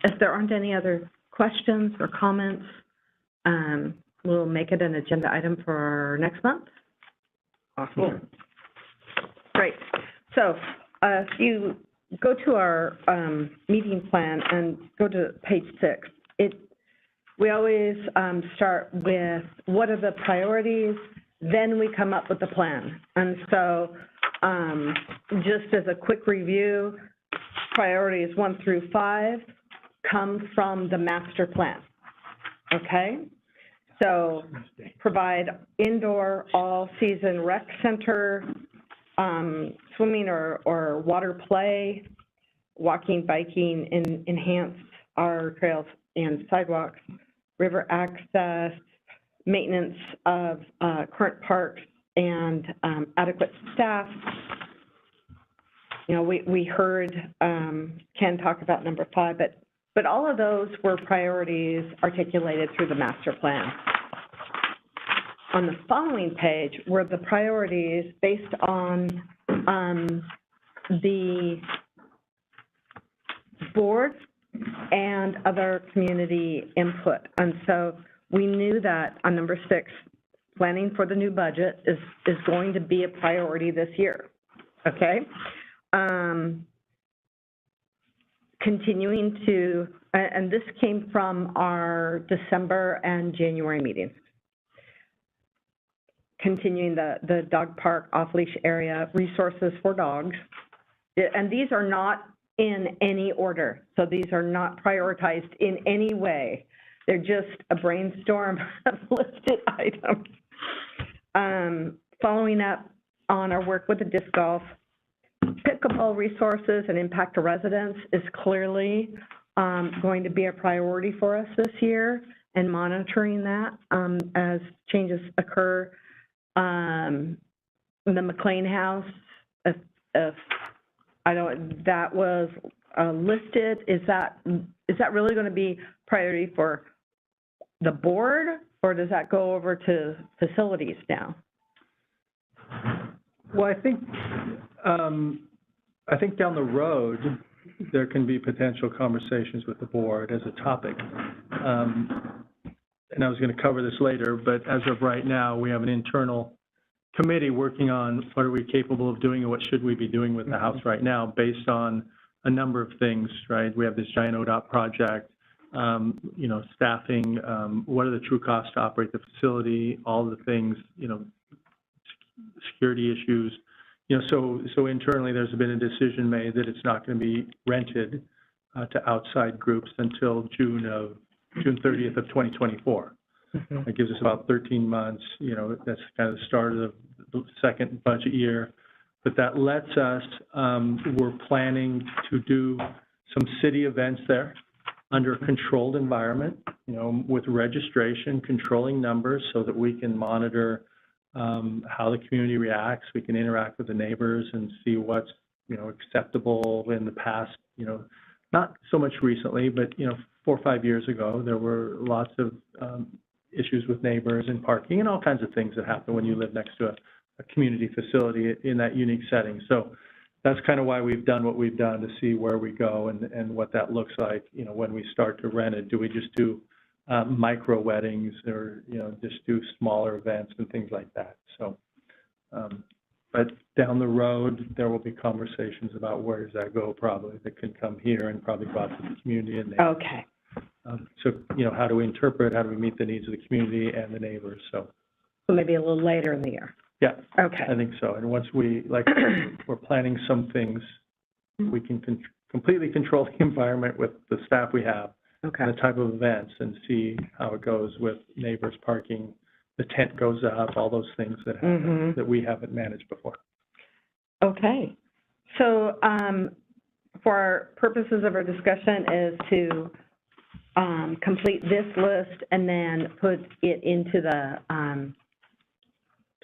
if there aren't any other questions or comments, we'll make it an agenda item for next month. Awesome. Great. So, if you go to our, meeting plan and go to page 6, we always, start with what are the priorities, then we come up with the plan. And so, just as a quick review, priorities 1 through 5 come from the master plan, okay? So provide indoor all-season rec center, swimming or water play, walking, biking, enhance our trails and sidewalks, river access, maintenance of current parks, and adequate staff. You know, we heard Ken talk about number 5, but all of those were priorities articulated through the master plan. On the following page were the priorities based on the board and other community input. And so we knew that on number 6, planning for the new budget is going to be a priority this year, okay? Continuing to, and this came from our December and January meetings, continuing the dog park off-leash area, resources for dogs. And these are not in any order, so these are not prioritized in any way. They're just a brainstorm of listed items. Following up on our work with the disc golf, pickleball resources and impact to residents is clearly going to be a priority for us this year, and monitoring that as changes occur. The McLean House, if I don't, that was listed. Is that really going to be priority for the board, or does that go over to facilities now? Well, I think down the road, there can be potential conversations with the board as a topic. And I was going to cover this later, but as of right now, we have an internal committee working on what are we capable of doing and what should we be doing with the house right now based on a number of things, right? We have this giant ODOT project, you know, staffing, what are the true costs to operate the facility, all the things, you know, security issues. You know, so internally there's been a decision made that it's not going to be rented to outside groups until June 30th of 2024. Mm-hmm. That gives us about 13 months. You know, that's kind of the start of the second budget year. But that lets us, we're planning to do some city events there under a controlled environment, you know, with registration, controlling numbers so that we can monitor how the community reacts. We can interact with the neighbors and see what's, you know, acceptable in the past, you know, not so much recently, but, you know, 4 or 5 years ago, there were lots of issues with neighbors and parking and all kinds of things that happen when you live next to a community facility in that unique setting. So that's kind of why we've done what we've done, to see where we go and what that looks like, you know, when we start to rent it. Do we just do micro weddings, or, you know, just do smaller events and things like that? So, but down the road, there will be conversations about where does that go, probably, that can come here and probably go out to the community and neighbors. Okay. So, you know, how do we interpret, how do we meet the needs of the community and the neighbors? So maybe a little later in the year. Yeah. Okay. I think so. And once we, like, we're planning some things, we can completely control the environment with the staff we have, okay, and the type of events, and see how it goes with neighbors, parking, the tent goes up, all those things that happen, that we haven't managed before. Okay. So for our purposes of our discussion is to complete this list and then put it into the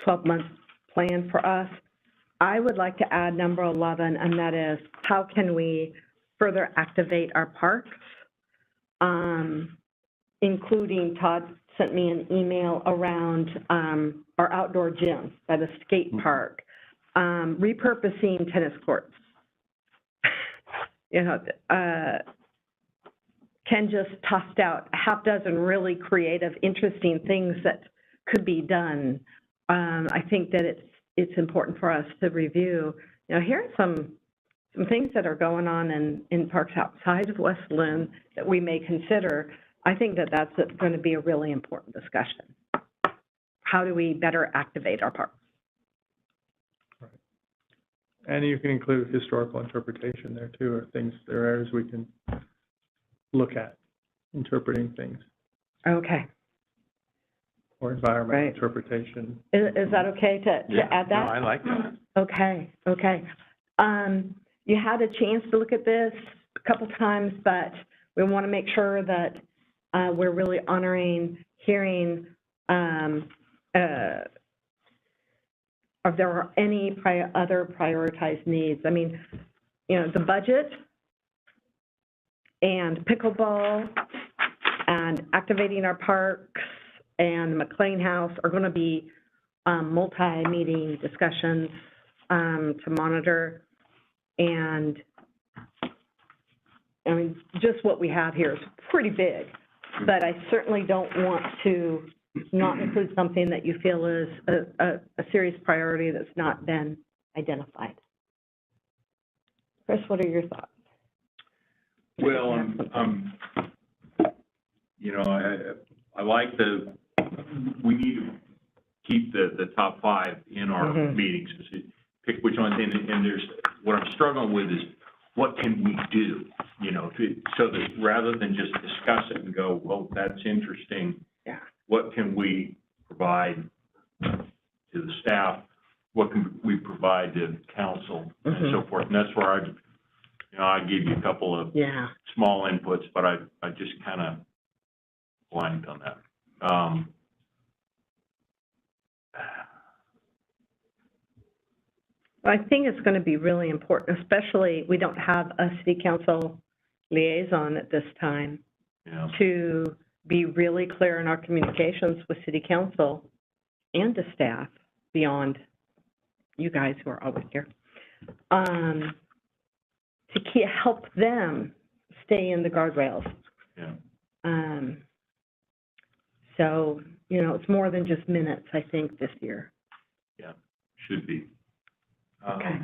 12-month plan for us. I would like to add number 11, and that is, how can we further activate our parks, including Todd sent me an email around our outdoor gym by the skate park, repurposing tennis courts. You know, Ken just tossed out a half dozen really creative, interesting things that could be done. I think that it's important for us to review. You know, here are some things that are going on in parks outside of West Linn that we may consider. I think that that's going to be a really important discussion. How do we better activate our parks? Right. And you can include historical interpretation there too, or things, there are areas we can look at interpreting things, Okay. or environmental Right. interpretation. Is that okay to add that? No, I like that. Okay, okay. You had a chance to look at this a couple times, but we want to make sure that we're really honoring hearing if there are any other prioritized needs. I mean, you know, the budget and pickleball and activating our parks and McLean House are going to be multi-meeting discussions to monitor. And I mean, just what we have here is pretty big, but I certainly don't want to not include something that you feel is a serious priority that's not been identified. Chris, what are your thoughts? Well, you know, I like we need to keep the top 5 in our meetings, pick which ones, and there's, what I'm struggling with is, what can we do, you know, so that rather than just discuss it and go, well, that's interesting. Yeah. What can we provide to the staff? What can we provide to council and so forth? And that's where I gave you a couple of small inputs, but I just kind of blanked on that. I think it's going to be really important, especially we don't have a city council liaison at this time, to be really clear in our communications with city council and to staff beyond you guys who are always here, to help them stay in the guardrails. Yeah. So, you know, it's more than just minutes, I think, this year. Yeah, should be. Okay.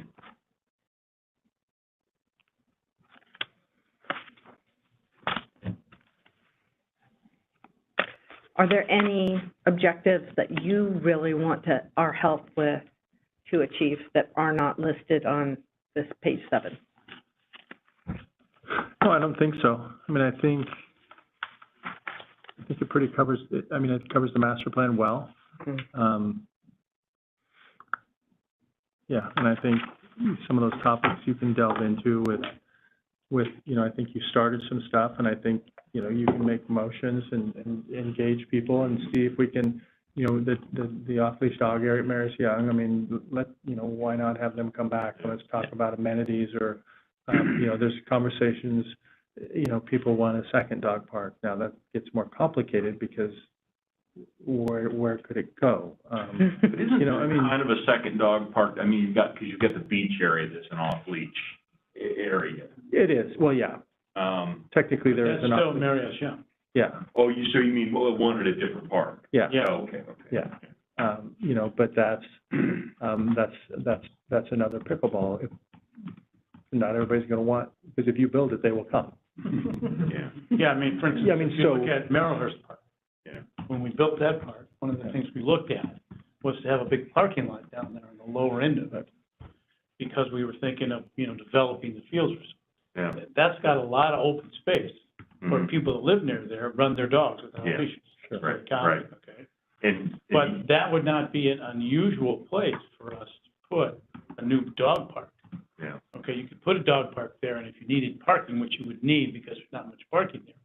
Are there any objectives that you really want our help with to achieve that are not listed on this page 7? No, I don't think so. I mean, I think it pretty covers it. I mean, it covers the master plan well. Yeah, and I think some of those topics you can delve into with, you know, I think you started some stuff, and I think, you know, you can make motions and engage people and see if we can, you know, the off-leash dog area at Maris Young, I mean, you know, why not have them come back? Let's talk about amenities, or, you know, there's conversations, you know, people want a second dog park. Now that gets more complicated because where could it go? You know, I mean, kind of a second dog park. I mean, because you've got the beach area that's an off-leash area. it is. Well, yeah. Technically, there is an That's still off-leash. Marriott, yeah. Yeah. Oh, so you mean one at a different park? Yeah. Yeah. Oh, okay. Yeah. You know, but that's another pickleball. If not everybody's going to want, because if you build it, they will come. Yeah. Yeah, I mean, for instance, Yeah, I mean, if you look at Merrillhurst Park. Yeah. When we built that park, one of the things we looked at was to have a big parking lot down there on the lower end of it, because we were thinking of, you know, developing the fields. Yeah. That's got a lot of open space where people that live near there run their dogs without Yeah. leashes. Right, Very common, right. okay? And But that would not be an unusual place for us to put a new dog park. yeah. Okay, you could put a dog park there, and if you needed parking, which you would need because there's not much parking there,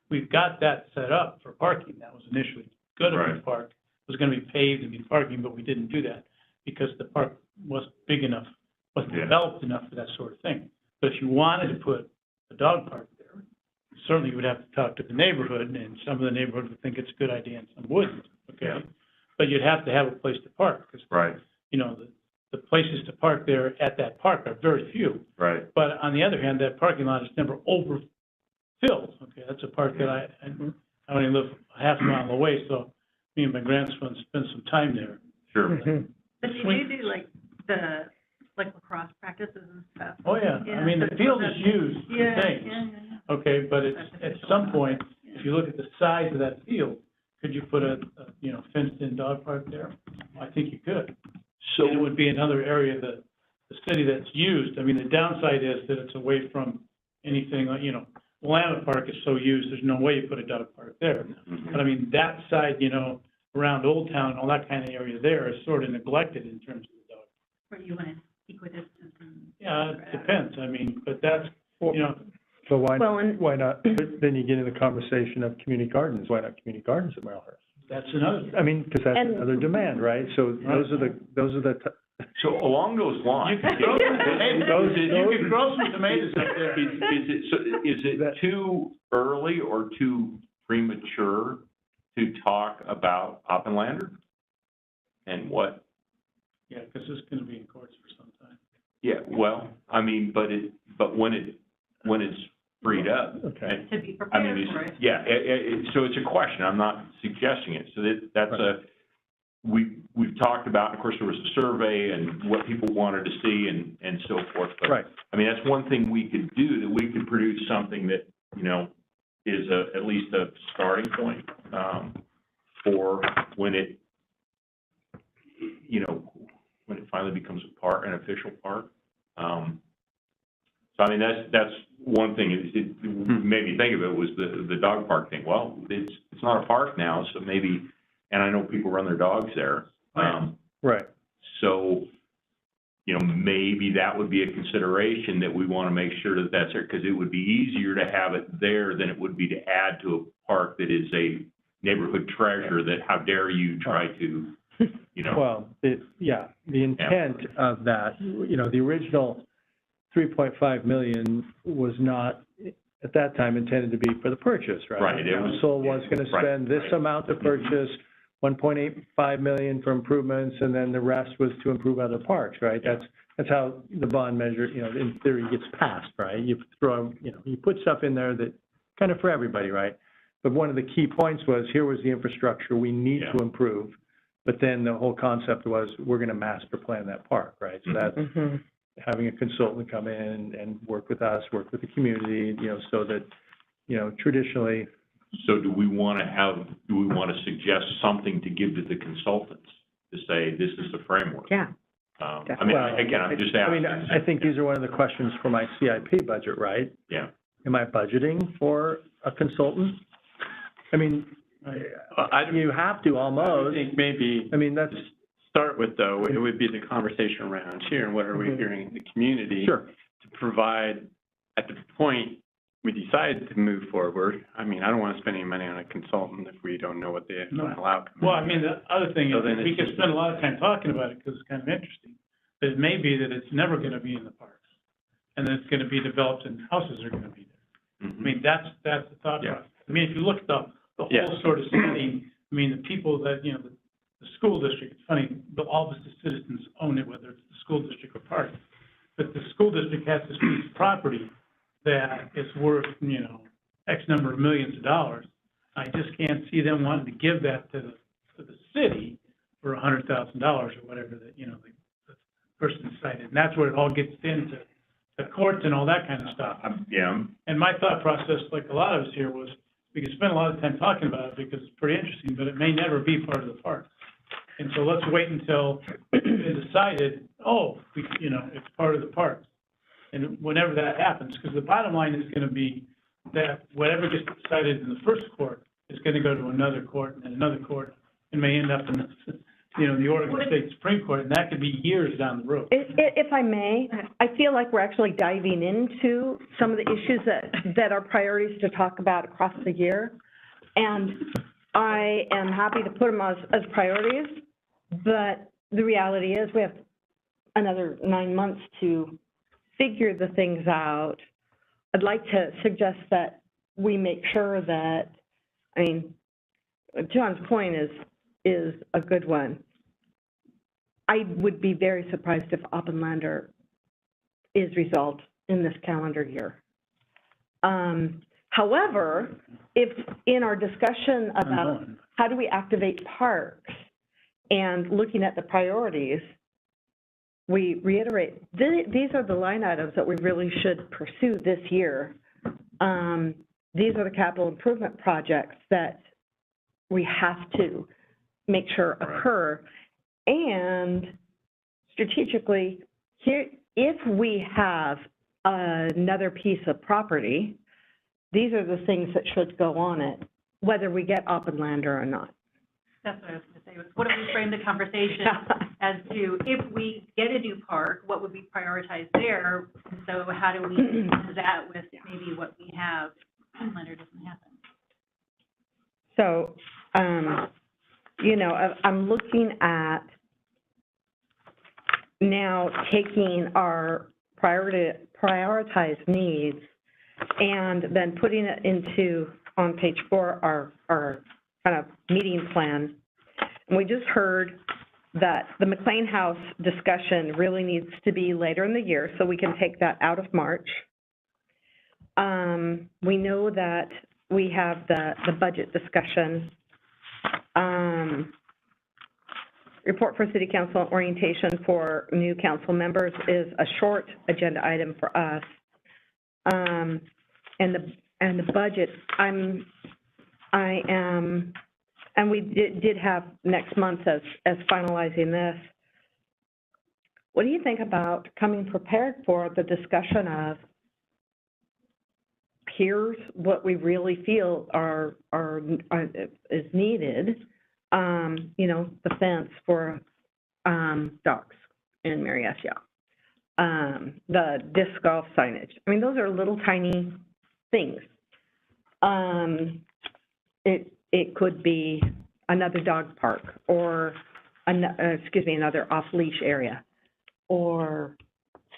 we've got that set up for parking. That was initially good of the Right. park. It was going to be paved and be parking, but we didn't do that because the park wasn't big enough, wasn't Yeah. developed enough for that sort of thing. But if you wanted to put a dog park there, certainly you would have to talk to the neighborhood, and some of the neighborhood would think it's a good idea and some wouldn't, okay? Yeah. But you'd have to have a place to park, because, Right, you know, the places to park there at that park are very few. right. But on the other hand, that parking lot is never overfilled, okay? That's a park that I only live a half a mile away, so me and my grandson spend some time there. Sure. But you do like like lacrosse practices and stuff. Oh, yeah, I mean, the field is used for Yeah, things, yeah. okay? But it's, at some point, if you look at the size of that field, could you put a you know, fenced-in dog park there? I think you could. So, And it would be another area of the city that's used. I mean, the downside is that it's away from anything, like, you know, Willamette Park is so used, there's no way you put a dog park there. But I mean, that side, you know, around Old Town, all that kind of area there is sort of neglected in terms of the dog. Where you want to equidistance and. Yeah, it depends, I mean, but that's, you know, So why, Well, and- why not, then you get into the conversation of community gardens, why not community gardens at Marlhurst? that's another. I mean, because that's And- another demand, right? So those are the, so along those You lines. could grow some tomatoes, you could grow some tomatoes up there. Is it too early or too premature to talk about Oppenlander? And what, Yeah, because it's gonna be in courts for some time. yeah, well, I mean, but when it's freed up. okay. To be I prepared mean, for it. yeah, so it's a question, I'm not suggesting it, so that's we've talked about, of course, there was a survey and what people wanted to see and so forth, but Right. I mean, that's one thing we could do, that we could produce something that, you know, is at least a starting point, for when it, you know, when it finally becomes a park, an official park. So I mean, that's one thing, it made me think of it was the dog park thing. Well, it's not a park now, so maybe, and I know people run their dogs there. Right. So, you know, maybe that would be a consideration, that we want to make sure that that's there, because it would be easier to have it there than it would be to add to a park that is a neighborhood treasure, that how dare you try to, you know. Well, the intent of that, you know, the original 3.5 million was not, at that time, intended to be for the purchase, right? Right, it was- Council was gonna right, spend this right. amount to purchase, 1.85 million for improvements, and then the rest was to improve other parks, right? Yeah. That's how the bond measure, you know, in theory, gets passed, right? You throw, you know, you put stuff in there that, kind of for everybody, right? But one of the key points was, here was the infrastructure we need Yeah. to improve, but then the whole concept was, we're gonna master plan that park, right? So that's Mhm. having a consultant come in and work with us, work with the community, you know, so that, you know, traditionally, So do we want to suggest something to give to the consultants to say, this is the framework? Yeah. I mean, Well, again, I'm just I asking. mean, I think these are one of the questions for my CIP budget, right? Yeah. Am I budgeting for a consultant? I mean, you have to I almost, think maybe I mean, that's, to start with, though, it would be the conversation around here, and what are we Mhm. hearing in the community? sure, To provide, at the point we decide to move forward, I mean, I don't want to spend any money on a consultant if we don't know what the No. final outcome is. Well, I mean, the other thing So is, then we it's could just- spend a lot of time talking about it, because it's kind of interesting. But it may be that it's never gonna be in the parks, and that it's gonna be developed and houses are gonna be there. I mean, that's the thought Yeah. process. I mean, if you look at the Yeah. whole sort of setting, I mean, the people that, you know, the school district, it's funny, but all of the citizens own it, whether it's the school district or park. But the school district has this piece of property that is worth, you know, X number of millions of dollars. I just can't see them wanting to give that to the city for $100,000 or whatever that, you know, the person decided. And that's where it all gets into the courts and all that kind of stuff. Yeah, And my thought process, like a lot of us here, was we could spend a lot of time talking about it because it's pretty interesting, but it may never be part of the park. And so let's wait until it's decided, you know, it's part of the park. And whenever that happens, because the bottom line is gonna be that whatever gets decided in the first court is gonna go to another court and another court, and may end up in the, you know, the Oregon State Supreme Court, and that could be years down the road. If I may, I feel like we're actually diving into some of the issues that are priorities to talk about across the year. And I am happy to put them as priorities, but the reality is we have another 9 months to figure the things out. I'd like to suggest that we make sure that, I mean, John's point is a good one. I would be very surprised if Oppenlander is resolved in this calendar year. However, if in our discussion about how do we activate parks and looking at the priorities, we reiterate, these are the line items that we really should pursue this year. These are the capital improvement projects that we have to make sure occur. And strategically, here, if we have another piece of property, these are the things that should go on it, whether we get Oppenlander or not. That's what I was going to say, was what if we frame the conversation as to if we get a new park, what would be prioritized there? So how do we do that with maybe what we have, Oppenlander doesn't happen? So, you know, I'm looking at now taking our prioritized needs and then putting it into, on page 4, our kind of meeting plan. And we just heard that the McLean House discussion really needs to be later in the year, so we can take that out of March. We know that we have the budget discussion. Report for City Council orientation for new council members is a short agenda item for us. And the budget, I am, and we did have next month as finalizing this. What do you think about coming prepared for the discussion of here's what we really feel is needed? You know, the fence for dogs in Mary Asya, the disc golf signage. I mean, those are little tiny things. It could be another dog park or, another off-leash area, or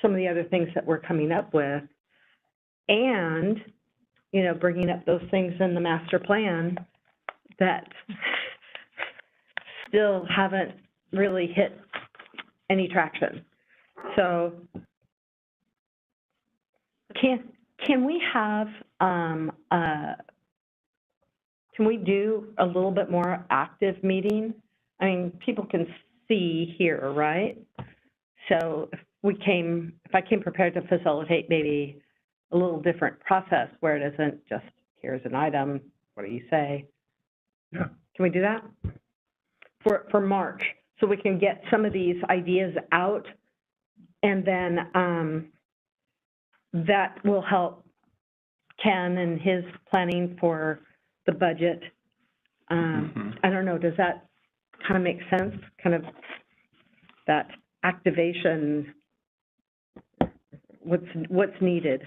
some of the other things that we're coming up with. And, you know, bringing up those things in the master plan that still haven't really hit any traction. So can we have, can we do a little bit more active meeting? I mean, people can see here, right? So if I came prepared to facilitate maybe a little different process where it isn't just, here's an item, what do you say? Yeah. Can we do that? For March, so we can get some of these ideas out, and then that will help Ken and his planning for the budget. I don't know, does that kind of make sense? Kind of that activation, what's needed?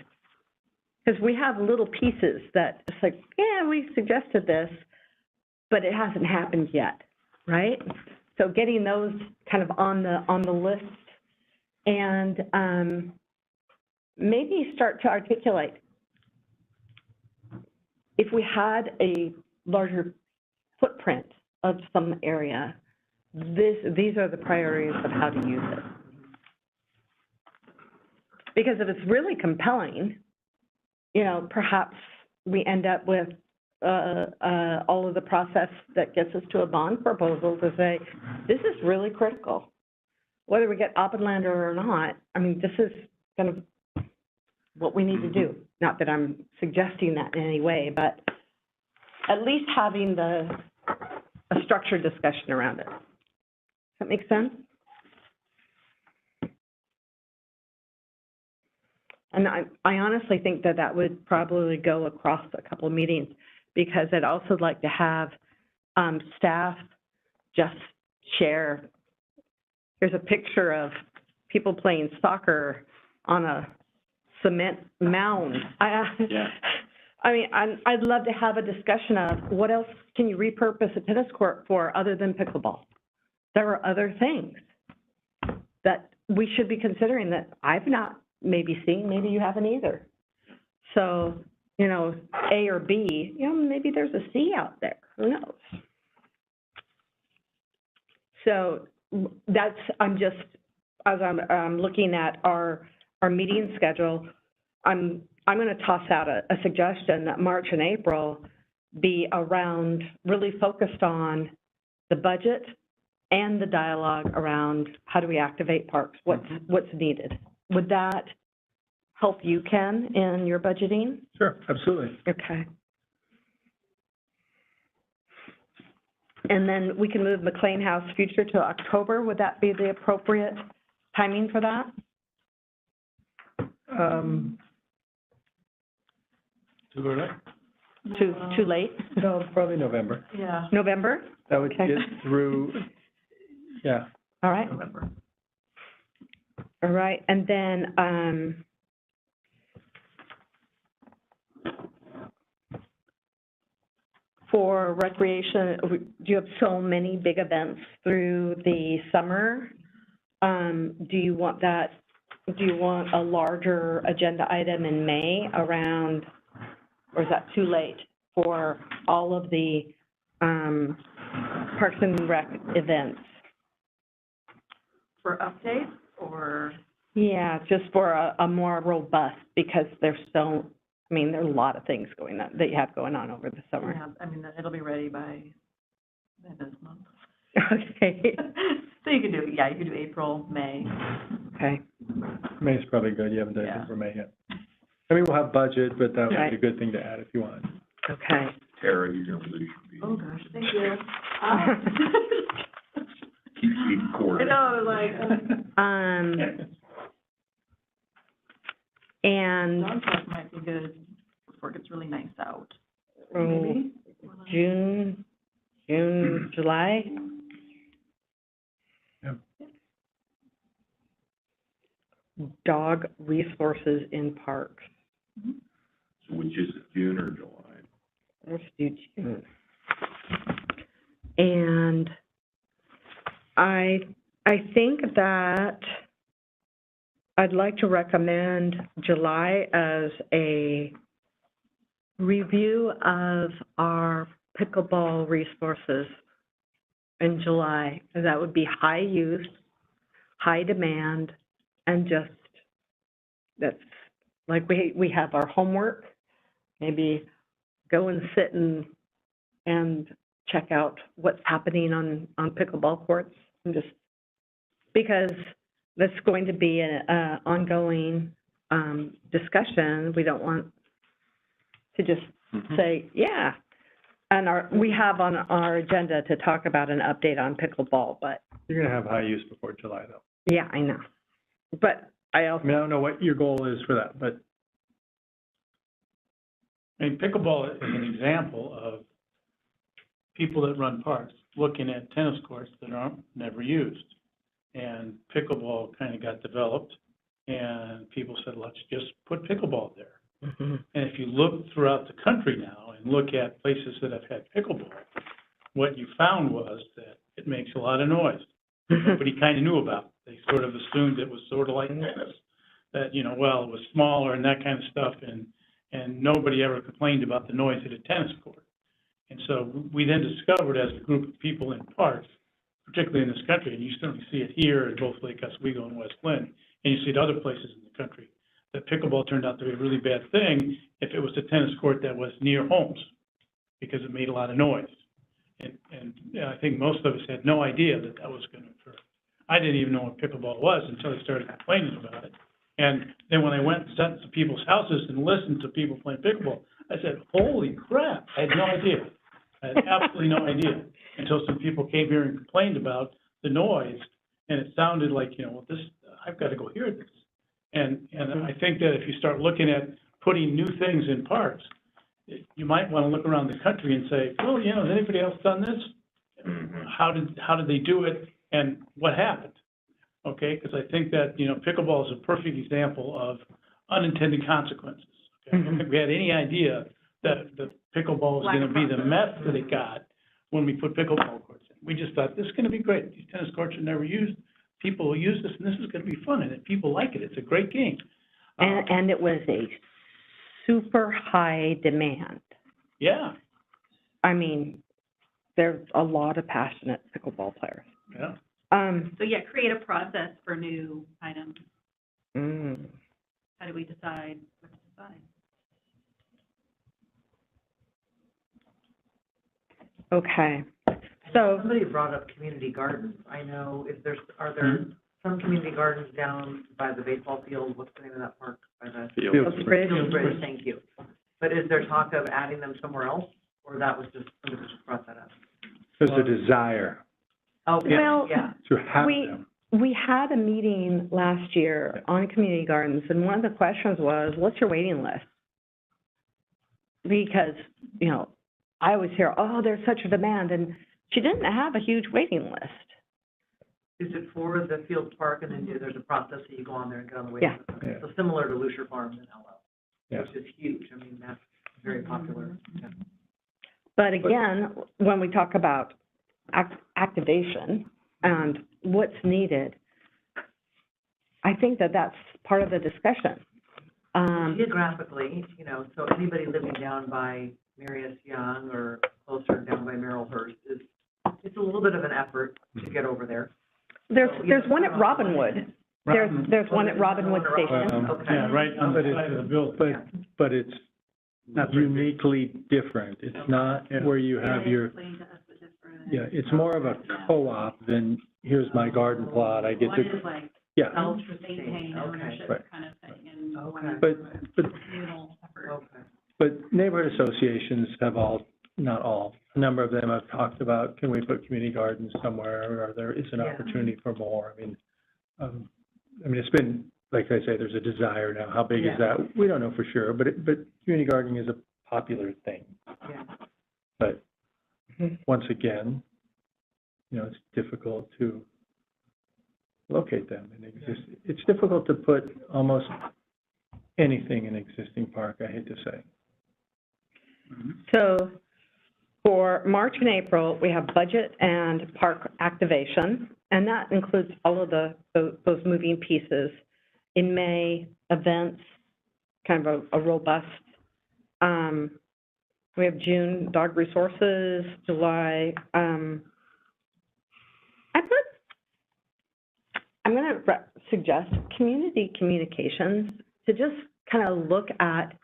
Because we have little pieces that it's like, yeah, we suggested this, but it hasn't happened yet, right? So getting those kind of on the list, and maybe start to articulate, if we had a larger footprint of some area, these are the priorities of how to use it. Because if it's really compelling, you know, perhaps we end up with all of the process that gets us to a bond proposal to say, this is really critical. Whether we get Oppenlander or not, I mean, this is kind of what we need to do. Not that I'm suggesting that in any way, but at least having a structured discussion around it. Does that make sense? And I honestly think that would probably go across a couple of meetings, because I'd also like to have staff just share. Here's a picture of people playing soccer on a cement mound. Yeah. I mean, I'd love to have a discussion of what else can you repurpose a tennis court for other than pickleball? There are other things that we should be considering that I've not maybe seen, maybe you haven't either. So, you know, A or B, you know, maybe there's a C out there, who knows? So that's, I'm just, as I'm looking at our meeting schedule, I'm gonna toss out a suggestion that March and April be around, really focused on the budget and the dialogue around how do we activate parks, what's needed. Would that help you, Ken, in your budgeting? Sure, absolutely. Okay. And then we can move McLean House Future to October. Would that be the appropriate timing for that? Too early? Too late? No, probably November. Yeah. November? That would Okay. get through, yeah. All right. November. All right, and then, for recreation, you have so many big events through the summer. Do you want a larger agenda item in May around, or is that too late for all of the, Parks and Rec events? For updates or? Yeah, just for a more robust, because there's so, I mean, there are a lot of things going on, that you have going on over the summer. Yeah, I mean, it'll be ready by this month. Okay, So you can do, yeah, you can do April, May. okay. May's probably good, you haven't done Yeah. anything for May yet. I mean, we'll have budget, but that would Right. be a good thing to add if you want. Okay. Tara, you know, they should be, Oh, gosh, thank you. keep quarter. I know, like, And dog park might be good before it gets really nice out. oh, Maybe? June, July? Yep. Dog resources in parks. So which is it, June or July? Let's do June. And I think that I'd like to recommend July as a review of our pickleball resources in July. That would be high use, high demand, and just, that's, like, we have our homework, maybe go and sit and check out what's happening on pickleball courts, and just, because that's going to be an ongoing discussion. We don't want to just say, yeah. And we have on our agenda to talk about an update on pickleball, but, You're gonna have high use before July, though. yeah, I know. But I I also, mean, I don't know what your goal is for that, but I mean, pickleball is an example of people that run parks looking at tennis courts that aren't, never used. And pickleball kind of got developed, and people said, let's just put pickleball there. Mhm. And if you look throughout the country now and look at places that have had pickleball, what you found was that it makes a lot of noise. Nobody kind of knew about it. They sort of assumed it was sort of like tennis, that, you know, well, it was smaller and that kind of stuff, and nobody ever complained about the noise at a tennis court. And so we then discovered, as a group of people in parks, particularly in this country, and you certainly see it here in both Lake Oswego and West Linn, and you see it other places in the country, that pickleball turned out to be a really bad thing if it was a tennis court that was near homes, because it made a lot of noise. And I think most of us had no idea that that was going to occur. I didn't even know what pickleball was until I started complaining about it. And then when I went and sat to people's houses and listened to people playing pickleball, I said, holy crap, I had no idea. I had absolutely no idea, until some people came here and complained about the noise, and it sounded like, you know, well, this, I've got to go hear this. And I think that if you start looking at putting new things in parks, you might want to look around the country and say, well, you know, has anybody else done this? How did they do it, and what happened? Okay, because I think that, you know, pickleball is a perfect example of unintended consequences. Okay? I don't think we had any idea that the pickleball was going to be the mess that it got when we put pickleball courts in. We just thought, this is going to be great. These tennis courts are never used. People will use this, and this is going to be fun, and if people like it, it's a great game. And it was a super high demand. Yeah, I mean, there's a lot of passionate pickleball players. yeah. So yeah, create a process for new items. Mm. How do we decide what to decide? Okay, so, Somebody brought up community gardens. I know, are there some community gardens down by the baseball field? What's the name of that park? By the Field. Bridge. Field Bridge, thank you. But is there talk of adding them somewhere else, or that was just, somebody just brought that up? There's a desire Okay, Well, yeah. to have we, them. we had a meeting last year on community gardens, and one of the questions was, what's your waiting list? Because, you know, I always hear, oh, there's such a demand, and she didn't have a huge waiting list. Is it for the field park, and then there's a process that you go on there and get on the waiting list? Okay. Yeah. So similar to Lucier Farms in LO, Yes. which is huge. I mean, that's very popular. Yeah. But again, when we talk about activation and what's needed, I think that that's part of the discussion. Geographically, you know, so anybody living down by Marius Young or closer down by Merrillhurst it's a little bit of an effort to get over there. There's one at Robinwood. There's one at Robinwood Station. Okay. Yeah, right on the side of the building. But it's uniquely different. It's not where you have your, Explain to us the difference. yeah, it's more of a co-op than, here's my garden plot, I get One to, is like yeah. self-maintained Okay. ownership Right. kind of thing, and one Okay. is But communal effort. Okay. But neighborhood associations have all, not all, a number of them have talked about, can we put community gardens somewhere, or there is an Yeah. opportunity for more? I mean, it's been, like I say, there's a desire now. How big Yeah. is that? We don't know for sure, but community gardening is a popular thing. Yeah. But once again, you know, it's difficult to locate them and exist. It's difficult to put almost anything in existing park, I hate to say. So for March and April, we have budget and park activation, and that includes all of those moving pieces. In May, events, kind of a robust, we have June, dog resources, July, I'm gonna suggest community communications to just kind of look at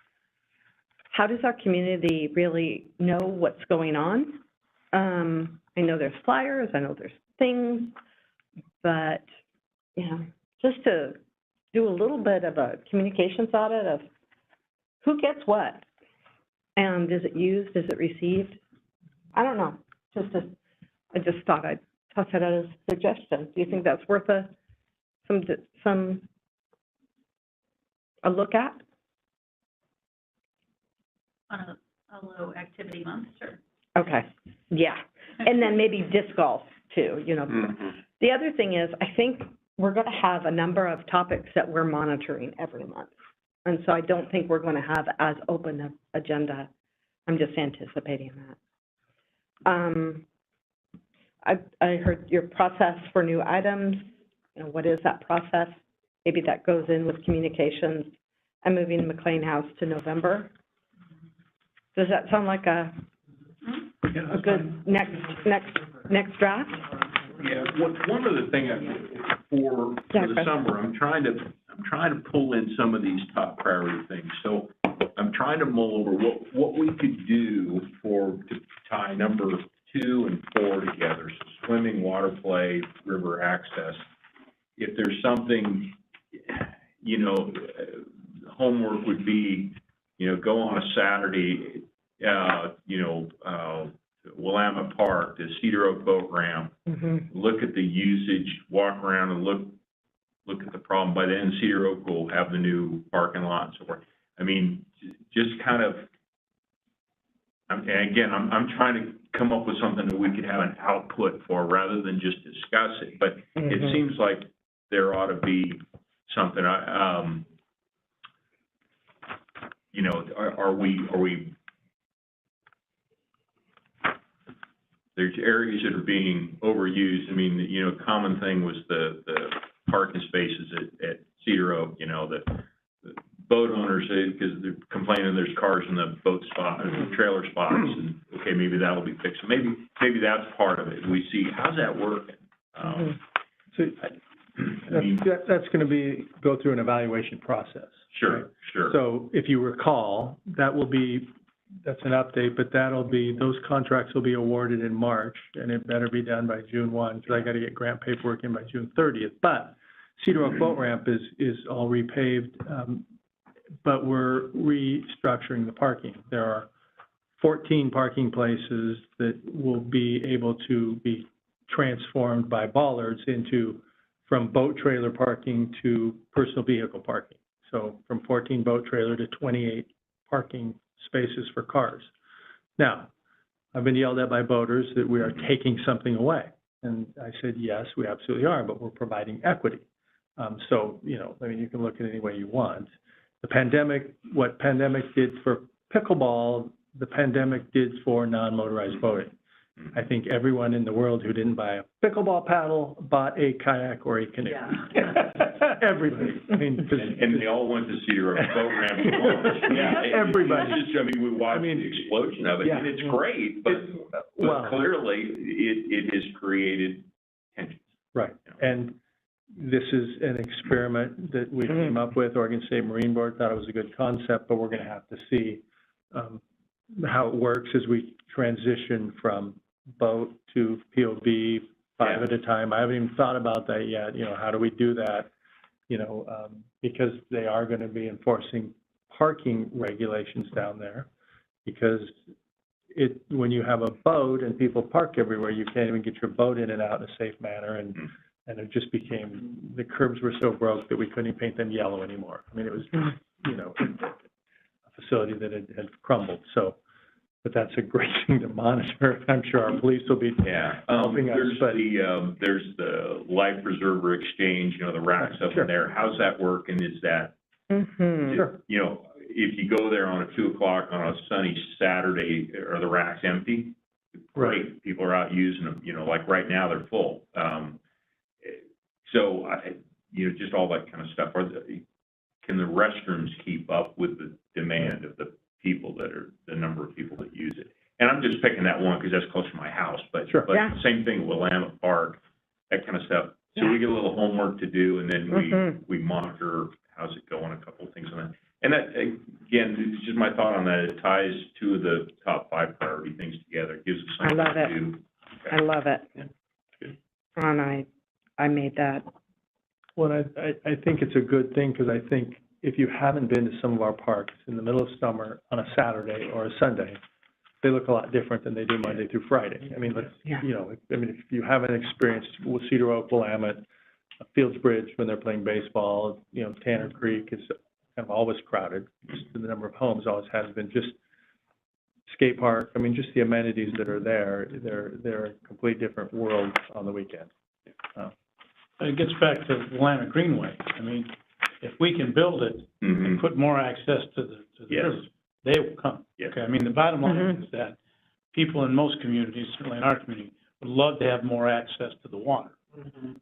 how does our community really know what's going on? I know there's flyers, I know there's things, but, you know, just to do a little bit of a communications audit of who gets what, and is it used, is it received? I don't know, I just thought I'd toss that out as a suggestion. Do you think that's worth a look at? On a low activity month, sure. Okay, yeah. And then maybe disc golf too, you know. The other thing is, I think we're gonna have a number of topics that we're monitoring every month. And so I don't think we're gonna have as open an agenda. I'm just anticipating that. I heard your process for new items. You know, what is that process? Maybe that goes in with communications. I'm moving McLean House to November. Does that sound like a good next draft? Yeah, one of the things for the summer, I'm trying to pull in some of these top priority things. So I'm trying to mull over what we could do to tie number 2 and 4 together. So swimming, water play, river access. If there's something, you know, homework would be, you know, go on a Saturday, Willamette Park, the Cedar Oak Boat Ramp, look at the usage, walk around and look at the problem. By then, Cedar Oak will have the new parking lot and so forth. I mean, just kind of, and again, I'm trying to come up with something that we could have an output for rather than just discuss it. But it seems like there ought to be something, you know, are we, there's areas that are being overused. I mean, you know, common thing was the parking spaces at Cedar Oak, you know, boat owners, because they're complaining there's cars in the boat spot, the trailer spots, and, okay, maybe that'll be fixed. So maybe that's part of it. We see, how's that working? So I mean, that's gonna go through an evaluation process. sure. So if you recall, that's an update, but those contracts will be awarded in March, and it better be done by June 1, because I gotta get grant paperwork in by June 30th. But Cedar Oak Boat Ramp is all repaved, but we're restructuring the parking. There are 14 parking places that will be able to be transformed by bollards from boat trailer parking to personal vehicle parking. So from 14 boat trailer to 28 parking spaces for cars. Now, I've been yelled at by boaters that we are taking something away. And I said, yes, we absolutely are, but we're providing equity. So, you can look at it any way you want. What pandemic did for pickleball, the pandemic did for non-motorized boating. I think everyone in the world who didn't buy a pickleball paddle bought a kayak or a canoe. Yeah. Everybody. And they all went to Cedar Oak Boat Ramp to launch. Yeah, Everybody. It's just, we watched the explosion of it, yeah. and it's great, but clearly it has created tensions. Right, and this is an experiment that we came up with. Oregon State Marine Board thought it was a good concept, but we're gonna have to see how it works as we transition from boat to POV 5 at a time. I haven't even thought about that yet, how do we do that? Because they are gonna be enforcing parking regulations down there, because when you have a boat and people park everywhere, you can't even get your boat in and out in a safe manner, and it just became, the curbs were so broke that we couldn't even paint them yellow anymore. I mean, it was, a facility that had crumbled, but that's a great thing to monitor. I'm sure our police will be helping us, but. There's the life preserver exchange, the racks up in there. How's that work, and is that, Sure. If you go there on 2 o'clock on a sunny Saturday, are the racks empty? Great, Right. people are out using them, like right now they're full. So, just all that kind of stuff. Can the restrooms keep up with the demand of the number of people that use it? And I'm just picking that one because that's close to my house, but, Sure. Same thing with Willamette Park, that kind of stuff. So we get a little homework to do, and then we monitor how's it going, a couple of things on that. And that, again, it's just my thought on that. It ties 2 of the top 5 priority things together. It gives us something to do. I love it. Yeah, good. Ron, I made that. Well, I think it's a good thing, because I think if you haven't been to some of our parks in the middle of summer on a Saturday or a Sunday, they look a lot different than they do Monday through Friday. I mean, if you haven't experienced Cedar Oak, Willamette, Fields Bridge when they're playing baseball, Tanner Creek is kind of always crowded. Just the number of homes always has been. Just skate park, just the amenities that are there, they're a complete different world on the weekend. It gets back to Willamette Greenway. If we can build it and put more access to the rivers, they will come. Yes. Okay, the bottom line is that people in most communities, certainly in our community, would love to have more access to the water.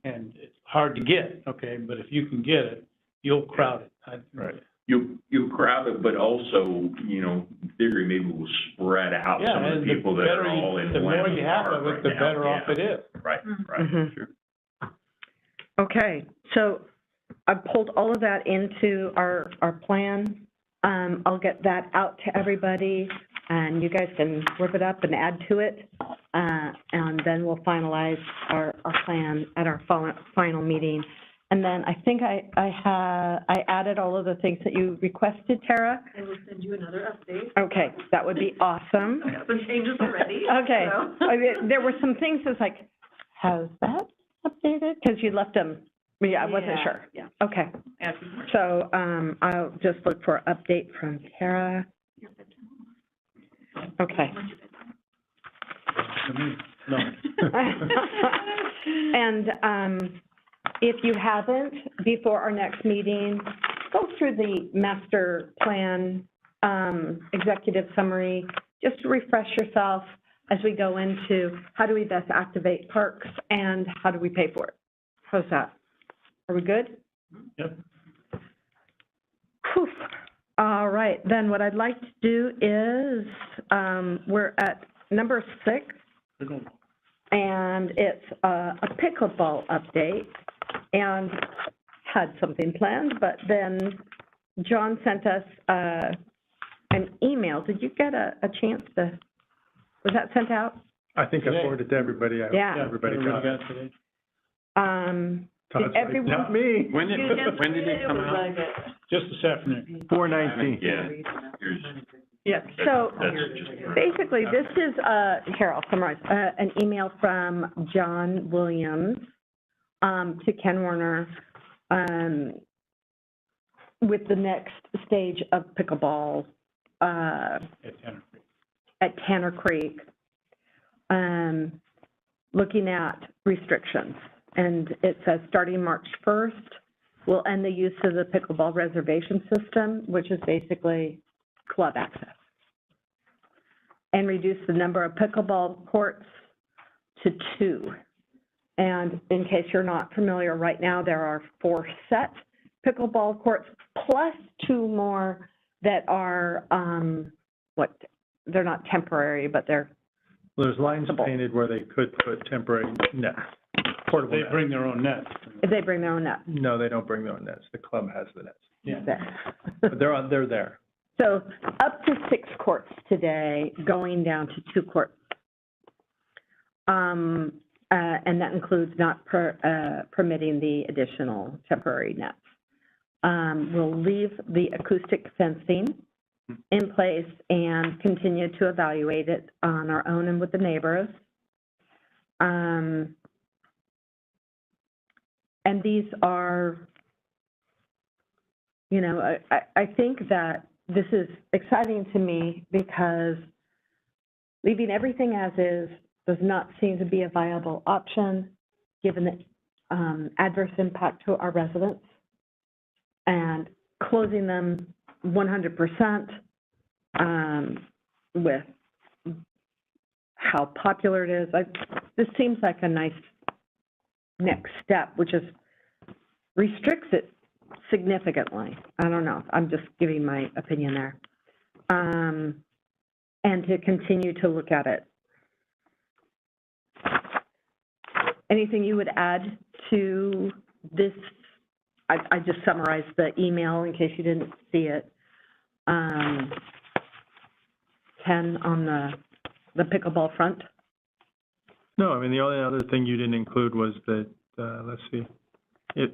And it's hard to get, okay, but if you can get it, you'll crowd it. Right. You crowd it, but also, in theory, maybe we'll spread out some of the people that are all in the more Willamette you have Park of it, right the now. better off it is. Right, sure. Okay, so I've pulled all of that into our plan. I'll get that out to everybody, and you guys can rip it up and add to it. And then we'll finalize our plan at our final meeting. And then I think I added all of the things that you requested, Tara. I will send you another update. Okay, that would be awesome. I got some changes already. Okay, so. there were some things that's like, has that updated? Because you left them, I wasn't sure. Yeah. Okay, so I'll just look for an update from Tara. Okay. No. And if you haven't, before our next meeting, go through the master plan executive summary, just to refresh yourself as we go into how do we best activate parks and how do we pay for it. How's that? Are we good? Yep. Whew. right, then what I'd like to do is, we're at number 6, and it's a pickleball update, and had something planned, but then John sent us an email. Did you get a chance to, was that sent out? I think I forwarded it to everybody. I hope Yeah. everybody got it. today. Todd's like, everyone- not me. When did it come out? Just this afternoon. 419. Yeah, here's, Yeah, so that's just. basically, this is, here, I'll summarize, an email from John Williams to Ken Warner with the next stage of pickleball At 10. at Tanner Creek, looking at restrictions. And it says, starting March 1st, we'll end the use of the pickleball reservation system, which is basically club access, and reduce the number of pickleball courts to 2. And in case you're not familiar, right now there are 4 set pickleball courts plus 2 more that are, they're not temporary, but they're, There's lines painted where they could put temporary nets, portable They nets. bring their own nets. they bring their own net. No, they don't bring their own nets. The club has the nets. Yeah. But they're there. So up to 6 courts today, going down to 2 courts. And that includes not permitting the additional temporary nets. We'll leave the acoustic fencing in place and continue to evaluate it on our own and with the neighbors. And these are, you know, I think that this is exciting to me because leaving everything as is does not seem to be a viable option given the adverse impact to our residents, and closing them 100% with how popular it is. This seems like a nice next step, which is restricts it significantly. I don't know. I'm just giving my opinion there. And to continue to look at it. Anything you would add to this? I just summarized the email in case you didn't see it. Ken, on the pickleball front? No, I mean, the only other thing you didn't include was that, let's see,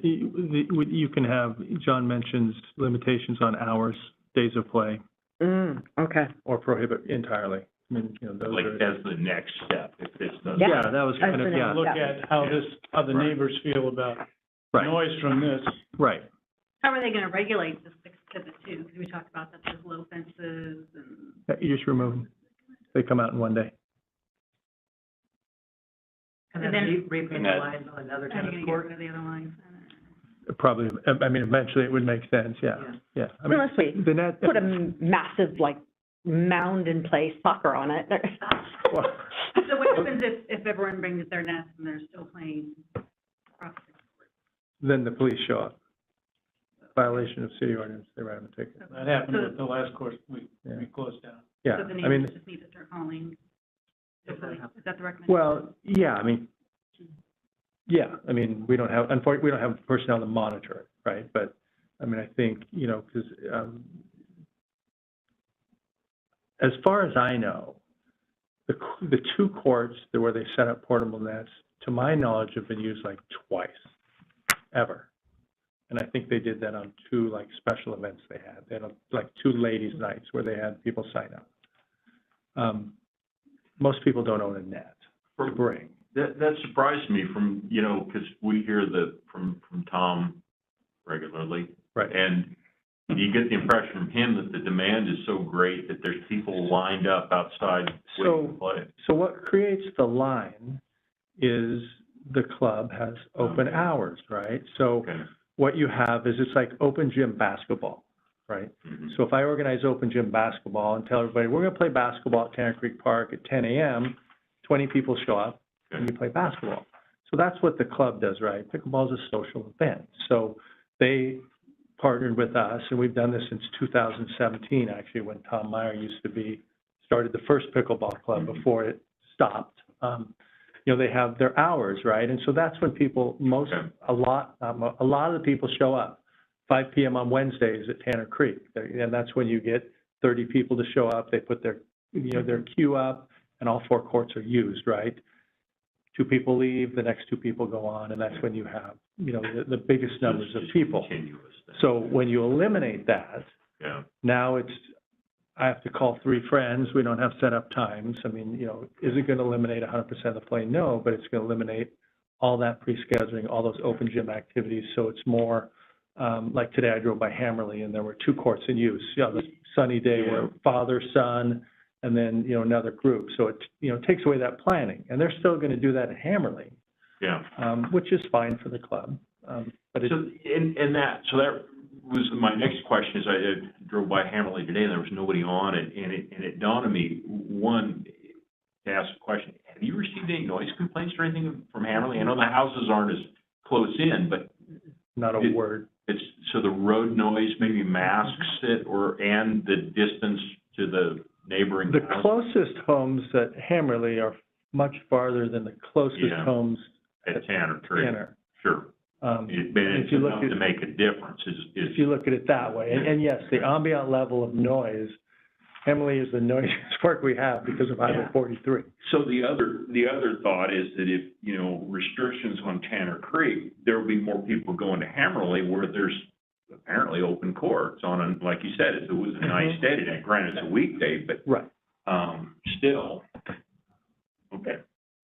you can have, John mentions limitations on hours, days of play, Okay. or prohibit entirely. I mean, you know, those Like, are. that's the next step, if this doesn't. Yeah. Yeah, that was kind of, yeah, Look at how the neighbors feel about right, noise from this. right. How are they gonna regulate this exhibit too? Because we talked about that there's low fences and. Yeah, you just remove them. They come out in one day. And And then then- repaint the lines on another How are you tennis gonna get court. rid of the other lines? Probably, I mean, eventually it would make sense, yeah, yeah. I mean, Unless we the net. put a massive, like, mound in place, soccer on it. Well, So what happens if everyone brings their nets and they're still playing across the court? Then the police show up. Violation of city ordinance, they write them a ticket. That happened with the last course we Yeah. closed down. Yeah, So the I mean, neighbors just need to start calling. If that happens. Is that the recommendation? well, yeah, I mean, yeah, I mean, we don't have, unfortunately, we don't have personnel to monitor it, right? But, I mean, I think, you know, because, as far as I know, the 2 courts where they set up portable nets, to my knowledge, have been used like twice, ever. And I think they did that on 2, like, special events they had. They had, like, 2 ladies' nights where they had people sign up. Most people don't own a net to bring. That surprised me from, you know, because we hear from Tom regularly. Right. And you get the impression from him that the demand is so great that there's people lined up outside waiting to play. So what creates the line is the club has open hours, right? So Okay. what you have is it's like open gym basketball, right? Mhm. So if I organize open gym basketball and tell everybody, we're gonna play basketball at Tanner Creek Park at 10 a.m., 20 people show up and you play basketball. So that's what the club does, right? Pickleball is a social event. So they partnered with us, and we've done this since 2017, actually, when Tom Meyer started the first pickleball club before it stopped. You know, they have their hours, right? And so that's when people, a lot of the people show up, 5 p.m. on Wednesdays at Tanner Creek. And that's when you get 30 people to show up. They put their queue up, and all 4 courts are used, right? 2 people leave, the next 2 people go on, and that's when you have, you know, the biggest numbers of people. So when you eliminate that, now I have to call 3 friends. We don't have set up times. I mean, you know, is it going to eliminate 100% of the play? No, but it's going to eliminate all that pre-scheduling, all those open gym activities. So it's more like today I drove by Hammerly and there were 2 courts in use. You know, the sunny day where father, son, and then, you know, another group. So it, you know, takes away that planning. And they're still going to do that at Hammerly, which is fine for the club. But that was my next question. Is I drove by Hammerly today and there was nobody on it, and it dawned on me, one, to ask a question: have you received any noise complaints or anything from Hammerly? I know the houses aren't as close in, but not a word. It's so the road noise maybe masks it, and the distance to the neighboring. The closest homes at Hammerly are much farther than the closest homes at Tanner Creek. Sure. It's enough to make a difference. If you look at it that way, and yes, the ambient level of noise, Hammerly is the noisiest park we have because of Highway 43. So the other thought is that if, you know, restrictions on Tanner Creek, there will be more people going to Hammerly where there's apparently open courts on, like you said, it was a nice day today. Granted, it's a weekday, but still. Okay.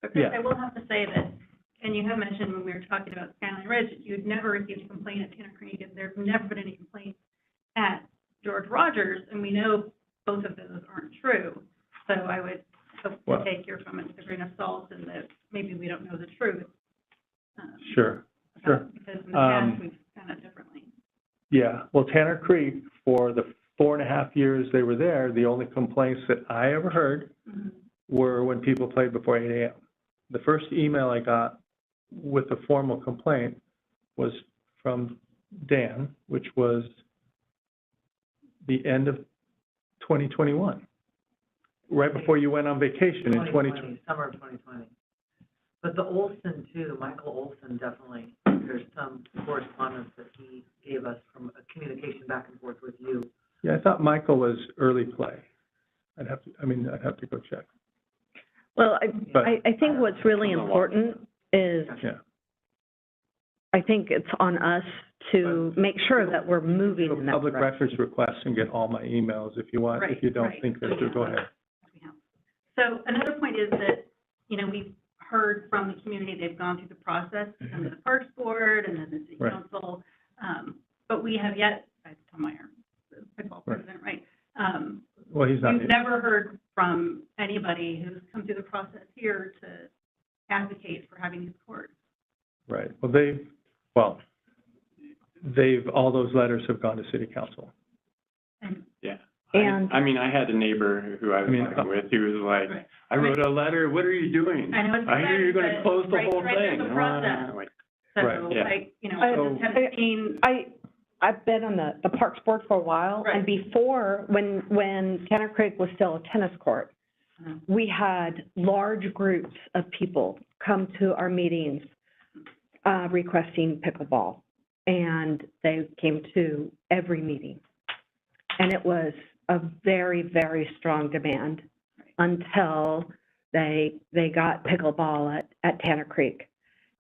I will have to say that, and you have mentioned when we were talking about Skyline Ridge, that you had never received a complaint at Tanner Creek, and there's never been any complaints at George Rogers, and we know both of those aren't true. So I would hope to take your comments with a grain of salt, and that maybe we don't know the truth. Sure. Because in the past, we've done it differently. Yeah, well, Tanner Creek, for the 4.5 years they were there, the only complaints that I ever heard were when people played before 8 a.m. The first email I got with a formal complaint was from Dan, which was the end of 2021, right before you went on vacation in 2020. Summer of 2020. But the Olson too, Michael Olson definitely, there's some correspondence that he gave us from a communication back and forth with you. Yeah, I thought Michael was early play. I'd have to go check. Well, I think what's really important is, I think it's on us to make sure that we're moving in that public direction. records request and get all my emails if you want. If you don't think that, go ahead. So another point is that, you know, we've heard from the community, they've gone through the process under the Parks Board and then the City Council, but we have yet, Tom Meyer, the football president, right? Well, he's not. We've never heard from anybody who's come through the process here to advocate for having these courts. Right. Well, all those letters have gone to City Council. And I mean, I had a neighbor who I was talking with, who was like, I wrote a letter, what are you doing? I know it's I hear you're going to close the whole thing. The process. So, like, you know, I've been on the Parks Board for a while, and before, when Tanner Creek was still a tennis court, we had large groups of people come to our meetings requesting pickleball, and they came to every meeting. And it was a very, very strong demand until they got pickleball at Tanner Creek.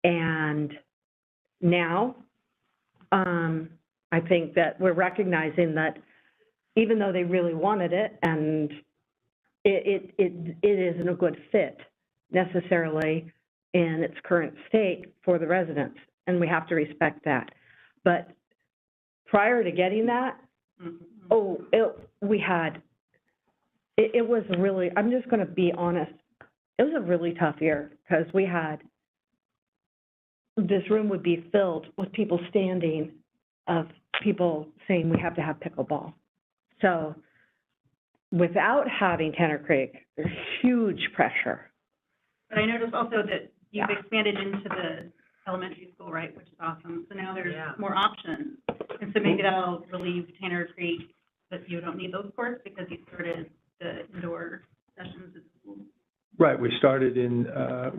And now, I think that we're recognizing that even though they really wanted it, and it isn't a good fit necessarily in its current state for the residents, and we have to respect that. But prior to getting that, it was really, I'm just going to be honest, it was a really tough year, because we had, this room would be filled with people standing, of people saying we have to have pickleball. So without having Tanner Creek, there's huge pressure. But I noticed also that you've expanded into the elementary school, right, which is awesome. So now there's more options. And so maybe that'll relieve Tanner Creek, that you don't need those courts because you started the indoor sessions at school. Right, we started in,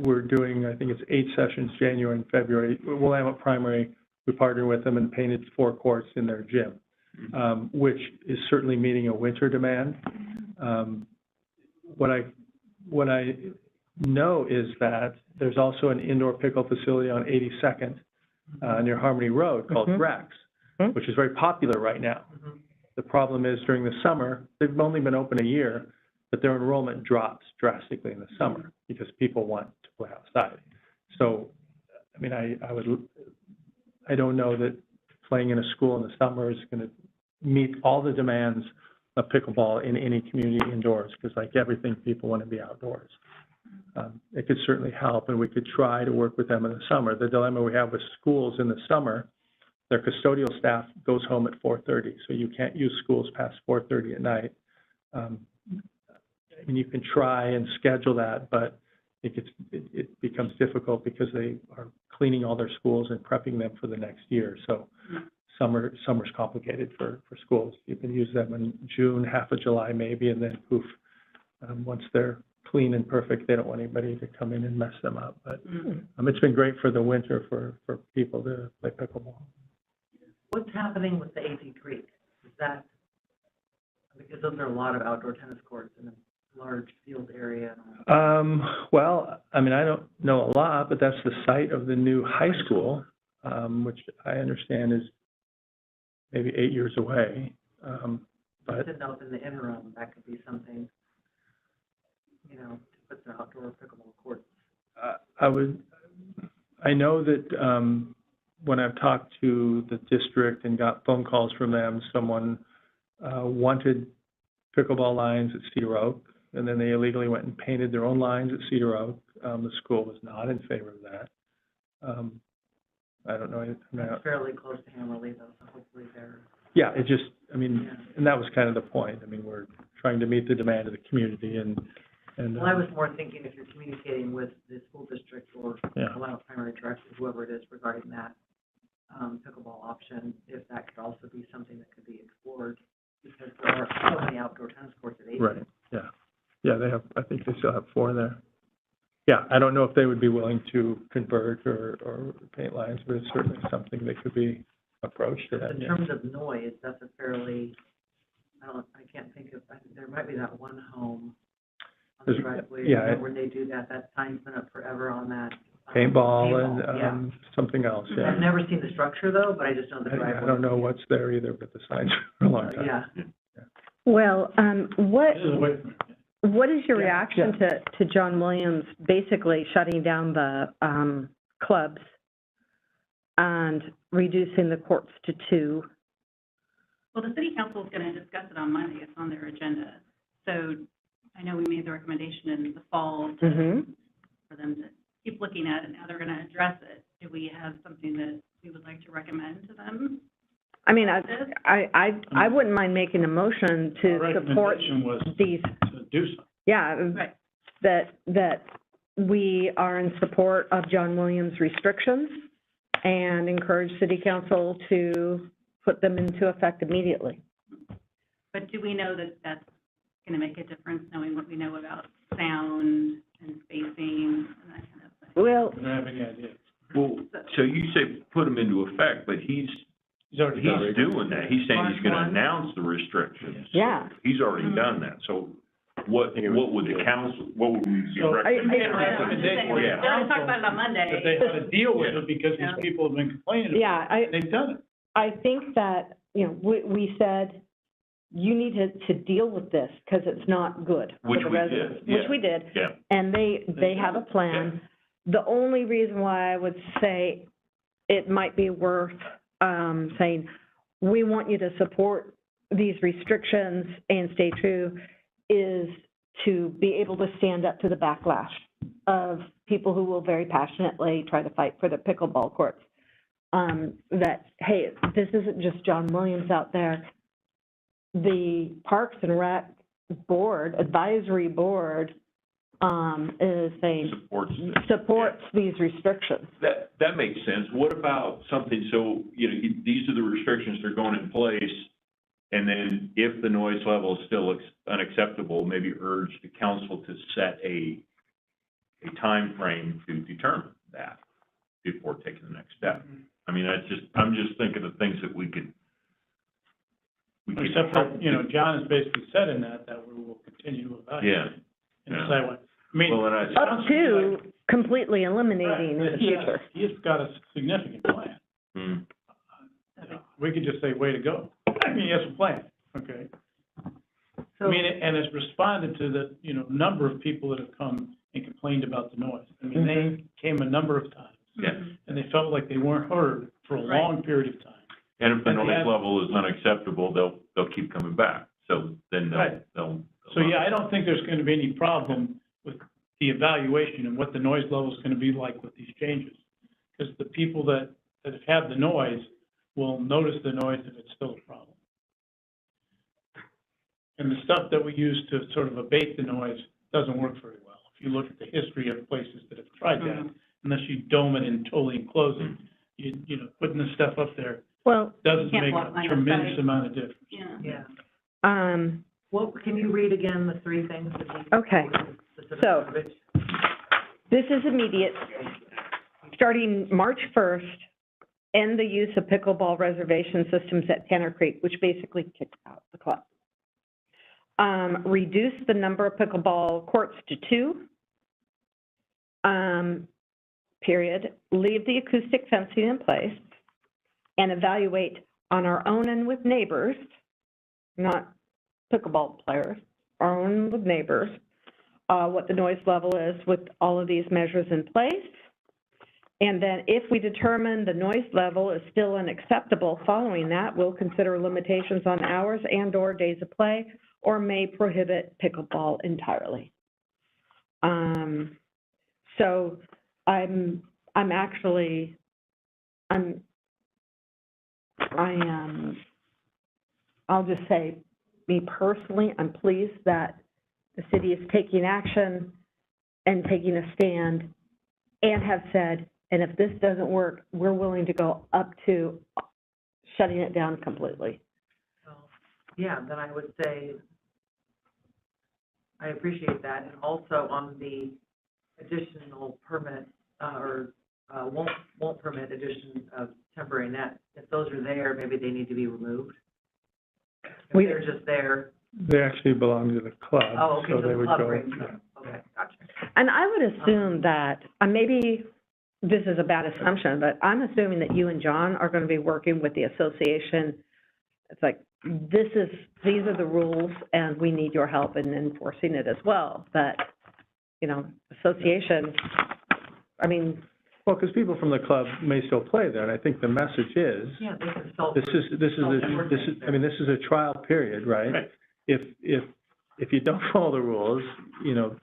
we're doing, I think it's 8 sessions, January and February. Willamette Primary, we partnered with them and painted 4 courts in their gym, which is certainly meeting a winter demand. What I know is that there's also an indoor pickle facility on 82nd near Harmony Road called Rex, which is very popular right now. The problem is during the summer, they've only been open a year, but their enrollment drops drastically in the summer because people want to play outside. So, I mean, I don't know that playing in a school in the summer is going to meet all the demands of pickleball in any community indoors, because like everything, people want to be outdoors. It could certainly help, and we could try to work with them in the summer. The dilemma we have with schools in the summer, their custodial staff goes home at 4:30, so you can't use schools past 4:30 at night. I mean, you can try and schedule that, but it becomes difficult because they are cleaning all their schools and prepping them for the next year. So summer's complicated for schools. You can use them in June, half of July maybe, and then poof, once they're clean and perfect, they don't want anybody to come in and mess them up. But it's been great for the winter for people to play pickleball. What's happening with the AT Creek? Is that, because those are a lot of outdoor tennis courts in a large field area? Well, I mean, I don't know a lot, but that's the site of the new high school, which I understand is maybe 8 years away. I didn't know if in the interim that could be something, you know, to put the outdoor pickleball courts. I know that when I've talked to the district and got phone calls from them, someone wanted pickleball lines at Cedar Oak, and then they illegally went and painted their own lines at Cedar Oak. The school was not in favor of that. I don't know. It's fairly close to Hammerley, though, so hopefully they're... Yeah, it just, I mean, and that was kind of the point. I mean, we're trying to meet the demand of the community, and well, I was more thinking if you're communicating with the school district or Willamette Primary Director, whoever it is, regarding that pickleball option, if that could also be something that could be explored, because there are so many outdoor tennis courts at 8. Right, yeah, they have, I think they still have 4 there. Yeah, I don't know if they would be willing to convert or paint lines, but it's certainly something that could be approached to that. In terms of noise, that's a fairly, I can't think of, there might be that one home on the driveway, where they do that sign's been up forever on that. Paintball and something else, I've never seen the structure though, but I just know the driveway. I don't know what's there either, but the sign's for a long time. Well, what is your reaction to John Williams basically shutting down the clubs and reducing the courts to 2? Well, the city council is going to discuss it on Monday. It's on their agenda. So I know we made the recommendation in the fall for them to keep looking at it. Now they're going to address it. Do we have something that we would like to recommend to them? I mean, I wouldn't mind making a motion to support these. To do something. Yeah, right. That we are in support of John Williams' restrictions and encourage city council to put them into effect immediately. But do we know that that's going to make a difference, knowing what we know about sound and spacing and that kind of thing? Well, I don't have any idea. Well, so you say put them into effect, but he's already doing that. He's saying he's going to announce the restrictions. Yeah. He's already done that. So what would the council, what would we be recommending? They're going to talk about it on Monday. But they have to deal with it because these people have been complaining about it. They've done it. I think that, you know, we said, you need to deal with this because it's not good for the residents. Which we did. Yeah. And they have a plan. The only reason why I would say it might be worth saying, we want you to support these restrictions and stay true, is to be able to stand up to the backlash of people who will very passionately try to fight for the pickleball courts. That, hey, this isn't just John Williams out there. The Parks and Rec Board, Advisory Board, is a, supports these restrictions. That makes sense. What about something, so, you know, these are the restrictions that are going in place, and then if the noise level is still unacceptable, maybe urge the council to set a time frame to determine that before taking the next step. I mean, I'm just thinking of things that we could Except for, you know, John has basically said in that we will continue to evaluate. And decide what, I mean. Well, and Up to completely eliminating in the future. He has got a significant plan. Hmm. We could just say, way to go. I mean, he has a plan, okay? So, I mean, and has responded to the, you know, number of people that have come and complained about the noise. I mean, they came a number of times. Yeah. And they felt like they weren't heard for a long period of time. And if the noise level is unacceptable, they'll keep coming back. So then they'll. So, yeah, I don't think there's going to be any problem with the evaluation and what the noise level is going to be like with these changes. Because the people that have had the noise will notice the noise if it's still a problem. And the stuff that we use to sort of abate the noise doesn't work very well. If you look at the history of places that have tried that, unless you dome it and totally enclose it, you know, putting the stuff up there doesn't make a tremendous amount of difference. yeah. Um, Well, can you read again the three things that you? Okay. So, this is immediate. Starting March 1st, end the use of pickleball reservation systems at Tanner Creek, which basically kicked out the club. Reduce the number of pickleball courts to 2. Period. Leave the acoustic fencing in place and evaluate on our own and with neighbors, not pickleball players, our own with neighbors, what the noise level is with all of these measures in place. And then if we determine the noise level is still unacceptable following that, we'll consider limitations on hours and/or days of play, or may prohibit pickleball entirely. So I'll just say, me personally, I'm pleased that the city is taking action and taking a stand and have said, and if this doesn't work, we're willing to go up to shutting it down completely. Well, yeah, then I would say, I appreciate that, and also on the additional permit, won't permit addition of temporary net. If those are there, maybe they need to be removed. If they're just there. They actually belong to the club, Oh, okay, so so they the would club go. brings them. Okay, gotcha. And I would assume that, maybe this is a bad assumption, but I'm assuming that you and John are going to be working with the association. It's like, these are the rules, and we need your help in enforcing it as well. But, you know, association, I mean. Well, because people from the club may still play there, and I think the message is, Yeah, they can still. this is a trial period, right? Right. If you don't follow the rules, you know,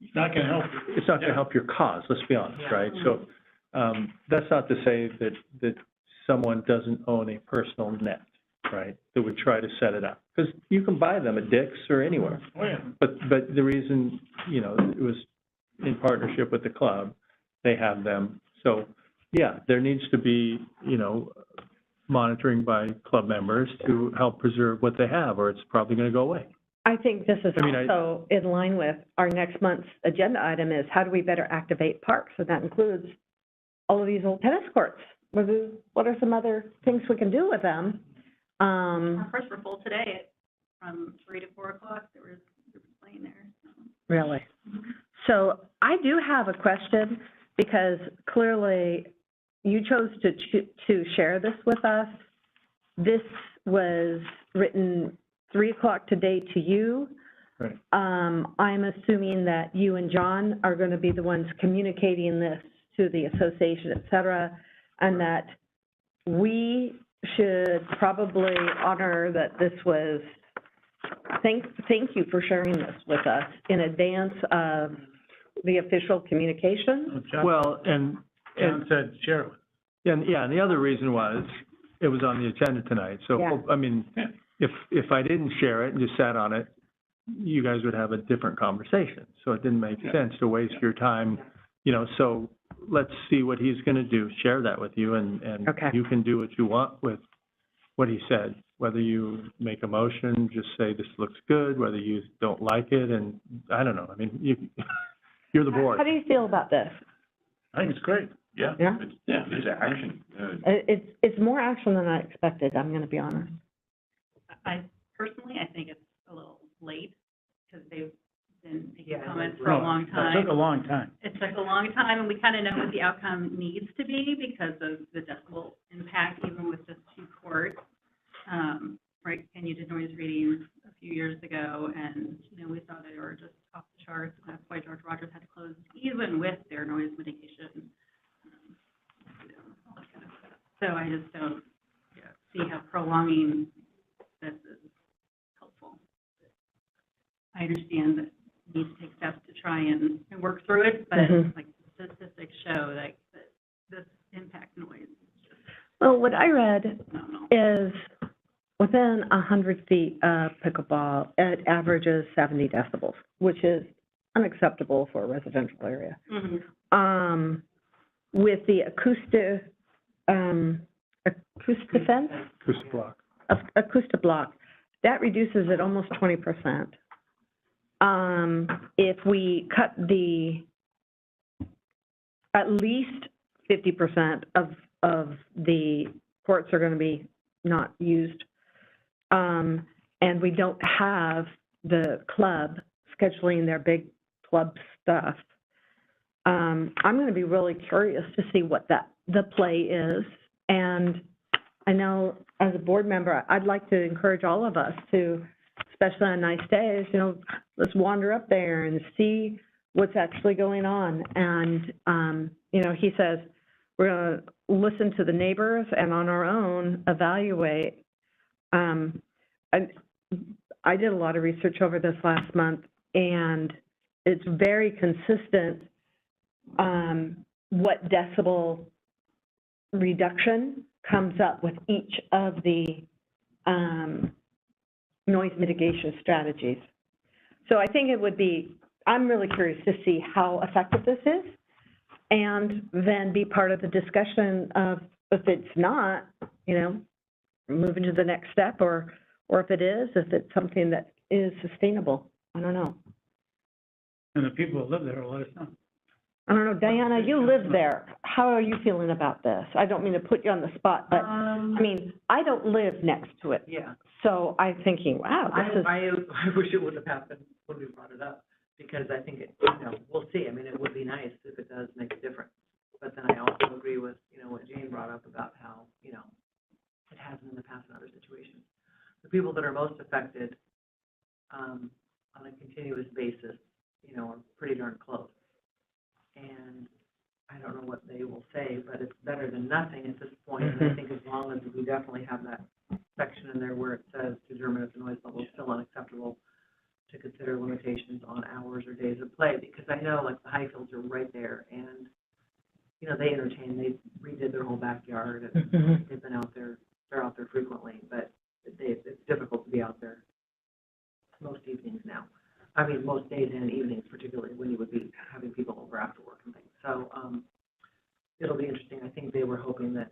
It's not going to help you. it's not gonna help your cause, let's be honest, Yeah. right? So, that's not to say that someone doesn't own a personal net, right? That would try to set it up, because you can buy them at Dick's or anywhere. Oh, yeah. But the reason, you know, it was in partnership with the club, they have them. So, yeah, there needs to be, you know, monitoring by club members to help preserve what they have, or it's probably gonna go away. I think this is I mean, also in line with our next month's agenda item is how do we better activate parks? And that includes all of these old tennis courts. What are some other things we can do with them? Our first were full today from 3 to 4 o'clock. There was playing there. So. Really? So I do have a question, because clearly you chose to share this with us. This was written 3 o'clock today to you. Right. I'm assuming that you and John are going to be the ones communicating this to the association, et cetera, and that we should probably honor that this was, thank you for sharing this with us in advance of the official communication. Well, and John said, share it. and the other reason was, it was on the agenda tonight, so, Yeah. I mean, Yeah. if I didn't share it and just sat on it, you guys would have a different conversation. So it didn't make sense to waste your time, you know, so let's see what he's gonna do, share that with you, and Okay. you can do what you want with what he said. Whether you make a motion, just say this looks good, whether you don't like it, and I don't know, I mean, you're the board. How do you feel about this? I think it's great. Yeah. Yeah? It's action. It's more action than I expected, I'm gonna be honest. Personally, I think it's a little late, because they've been making Yeah, comments for a long It time. took a long time. It took a long time, and we kind of know what the outcome needs to be because of the decibel impact, even with just 2 courts. Right, Ken, you did noise readings a few years ago, and, you know, we saw they were just off the charts, and that's why George Rogers had to close even with their noise mitigation. You know, all that kind of stuff. So I just don't see how prolonging this is helpful. I understand that we need to take steps to try and work through it, but like the statistics show that this impact noise is just Well, what I read phenomenal. is within 100 feet of pickleball, it averages 70 decibels, which is unacceptable for a residential area. Mm-hmm. With the acoustic fence, Acoustic block. acoustic block, that reduces it almost 20%. If we cut at least 50% of the courts are gonna be not used, and we don't have the club scheduling their big club stuff, I'm gonna be really curious to see what the play is. And I know as a board member, I'd like to encourage all of us to, especially on nice days, you know, let's wander up there and see what's actually going on. And, you know, he says, we're gonna listen to the neighbors and on our own evaluate. I did a lot of research over this last month, and it's very consistent, what decibel reduction comes up with each of the noise mitigation strategies. So I think it would be, I'm really curious to see how effective this is, and then be part of the discussion of if it's not, you know, moving to the next step, or if it is, if it's something that is sustainable. I don't know. And the people that live there will let us know. I don't know, Diana, you live there. How are you feeling about this? I don't mean to put you on the spot, but, I mean, I don't live next to it. Yeah, So I'm thinking, wow, this is, I wish it would have happened when we brought it up, because I think it, you know, we'll see. I mean, it would be nice if it does make a difference. But then I also agree with, you know, what Jane brought up about how, you know, it hasn't in the past in other situations. The people that are most affected, on a continuous basis, you know, are pretty darn close. And I don't know what they will say, but it's better than nothing at this point. And I think as long as we definitely have that section in there where it says to determine if the noise level is still unacceptable, to consider limitations on hours or days of play, because I know, like, the Highfields are right there, and, you know, they entertain, they redid their whole backyard, and they've been out there, they're out there frequently, but it's difficult to be out there most evenings now. I mean, most days and evenings, particularly when you would be having people over after work and things. So, it'll be interesting. I think they were hoping that,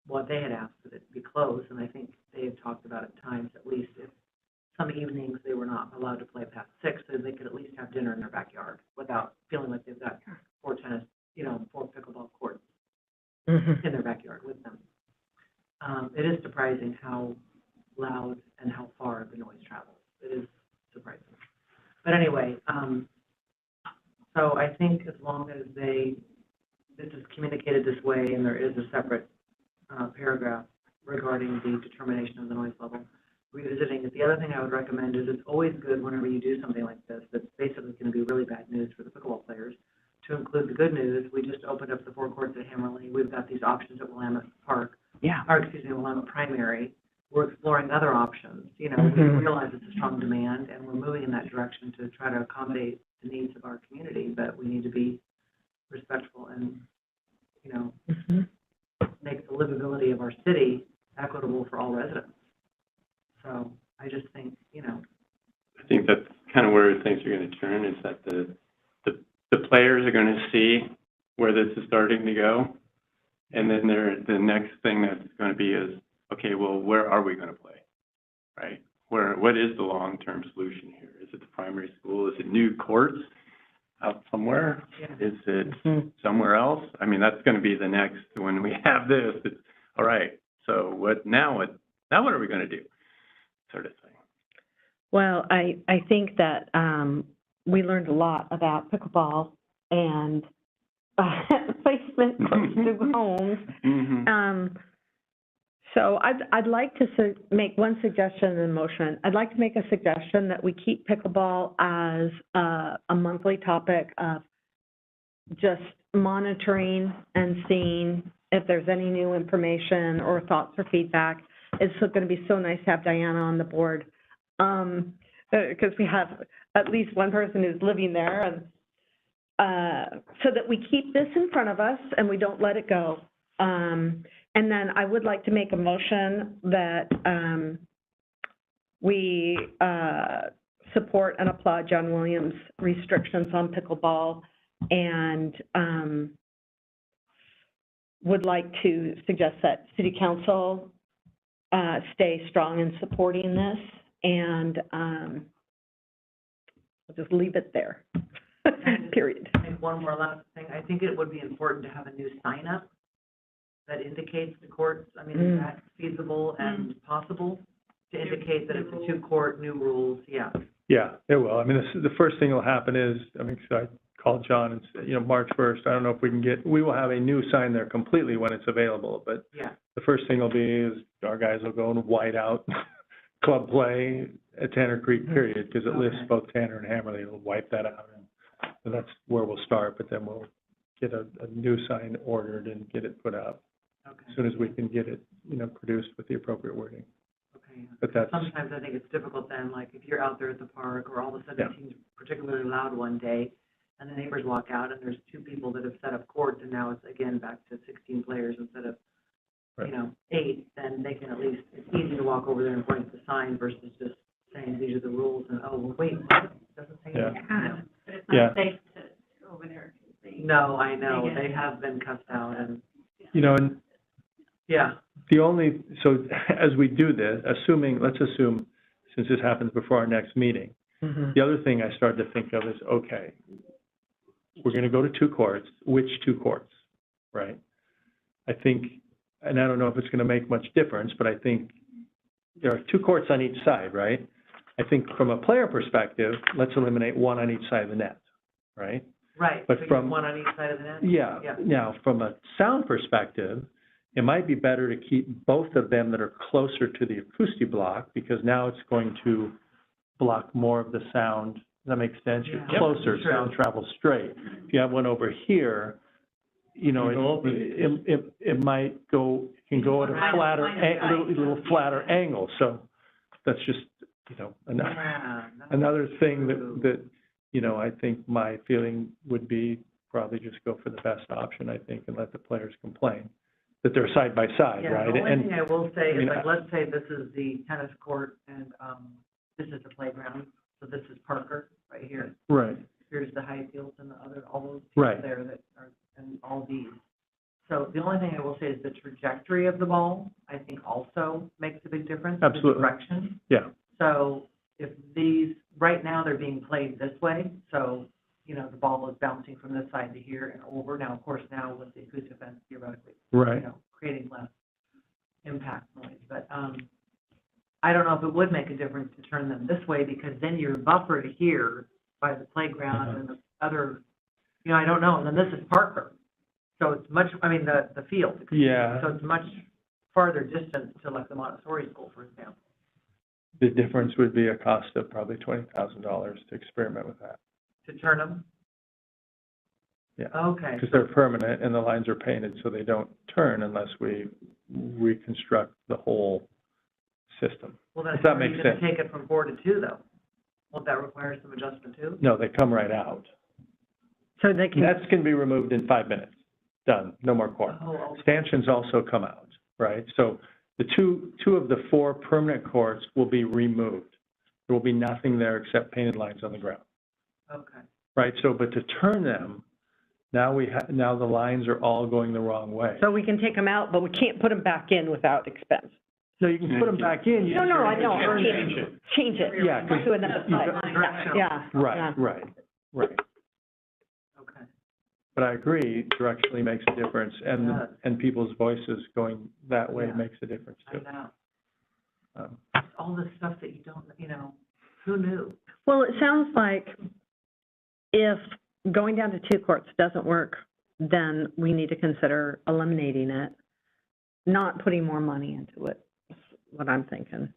well, they had asked that it be closed, and I think they had talked about at times, at least, if some evenings they were not allowed to play past 6, so they could at least have dinner in their backyard without feeling like they've got 4 tennis, you know, 4 pickleball courts in their backyard with them. It is surprising how loud and how far the noise travels. It is surprising. But anyway, so I think as long as this is communicated this way, and there is a separate paragraph regarding the determination of the noise level, revisiting it. The other thing I would recommend is it's always good whenever you do something like this, that's basically going to be really bad news for the pickleball players, to include the good news. We just opened up the 4 courts at Hammerly. We've got these options at Willamette Park, Willamette Primary. We're exploring other options. You know, we realize it's a strong demand, and we're moving in that direction to try to accommodate the needs of our community, but we need to be respectful and, you know, make the livability of our city equitable for all residents. So I just think, you know, I think that's kind of where things are going to turn, is that the players are going to see where this is starting to go. And then the next thing that's going to be is, okay, well, where are we going to play, right? What is the long-term solution here? Is it the primary school? Is it new courts out somewhere? Yeah. Is it somewhere else? I mean, that's going to be the next, when we have this, it's, all right, so what are we going to do? Sort of thing. Well, I think that we learned a lot about pickleball and placement close to homes. Mm-hmm. So I'd like to make one suggestion in the motion. I'd like to make a suggestion that we keep pickleball as a monthly topic of just monitoring and seeing if there's any new information or thoughts or feedback. It's going to be so nice to have Diana on the board, because we have at least one person who's living there, and so that we keep this in front of us and we don't let it go. And then I would like to make a motion that we support and applaud John Williams' restrictions on pickleball, and would like to suggest that City Council stay strong in supporting this, and I'll just leave it there, period. And one more last thing, I think it would be important to have a new sign up that indicates the courts. I mean, is that feasible and possible to indicate that it's a two-court, new rules? Yeah. Yeah, it will. I mean, the first thing will happen is, I mean, so I called John and said, March 1st, I don't know if we will have a new sign there completely when it's available, but Yeah. the first thing will be is our guys will go and white out club play at Tanner Creek, period, because it lists both Tanner and Hammerly. It'll wipe that out, and that's where we'll start, but then we'll get a new sign ordered and get it put up as soon as we can get it, produced with the appropriate wording. Okay. But that's, sometimes I think it's difficult then, like if you're out there at the park or all of a sudden it seems particularly loud one day and the neighbors walk out and there's two people that have set up courts and now it's again back to 16 players instead of, 8, then they can at least, it's easy to walk over there and point at the sign versus just saying these are the rules and, oh, well, wait, what? It doesn't say anything. But it's not safe to go over there. No, I know, they have been cussed out and. and Yeah. so as we do this, let's assume, since this happens before our next meeting, the other thing I started to think of is, okay, we're going to go to 2 courts. Which 2 courts, right? I think, and I don't know if it's going to make much difference, but I think there are 2 courts on each side, right? I think from a player perspective, let's eliminate one on each side of the net, right? Right, But so from one on each side of the net? Yeah. Now, from a sound perspective, it might be better to keep both of them that are closer to the acoustic block, because now it's going to block more of the sound. Does that make sense? Yeah. You're closer, sound travels straight. If you have one over here, it might go, it can go at a flatter, little flatter angle. So that's just, another thing that I think my feeling would be probably just go for the best option, I think, and let the players complain that they're side by side, right? Yeah, the only thing I will say is, I let's say this is the tennis court and, this is the playground, so this is Parker right here. Right. Here's the Highfields and the other, all those Right. teams there that are, and all these. So the only thing I will say is the trajectory of the ball, I think also makes a big difference. Absolutely. The direction. Yeah. So if these, right now they're being played this way, so, the ball is bouncing from this side to here and over. Now, of course, now with the acoustic fence, theoretically, Right. Creating less impact noise. But, I don't know if it would make a difference to turn them this way, because then you're buffered here by the playground and the other, I don't know. And then this is Parker. So it's much, the field. Yeah. So it's much farther distance to like the Montessori school, for example. The difference would be a cost of probably $20,000 to experiment with that. To turn them? Yeah. Okay. Because they're permanent and the lines are painted, so they don't turn unless we reconstruct the whole system. Well, then If that how are makes you gonna sense. take it from 4 to 2, though? Won't that require some adjustment, too? No, they come right out. So they can. That's can be removed in 5 minutes. Done. No more court. Oh, okay. Stanchions also come out, right? So the two of the 4 permanent courts will be removed. there will be nothing there except painted lines on the ground, Okay. right? So, but to turn them, now now the lines are all going the wrong way. So we can take them out, but we can't put them back in without expense. So you can put them back in. you No, just- I know, Change it. change it. Yeah, 'cause Do another you side. got- Yeah. Right, right. Okay. But I agree, directionally makes a difference, and, It does. and people's voices going that way Yeah. makes a difference I too. know. Um, All this stuff that you don't, who knew? Well, it sounds like if going down to 2 courts doesn't work, then we need to consider eliminating it, not putting more money into it, is what I'm thinking.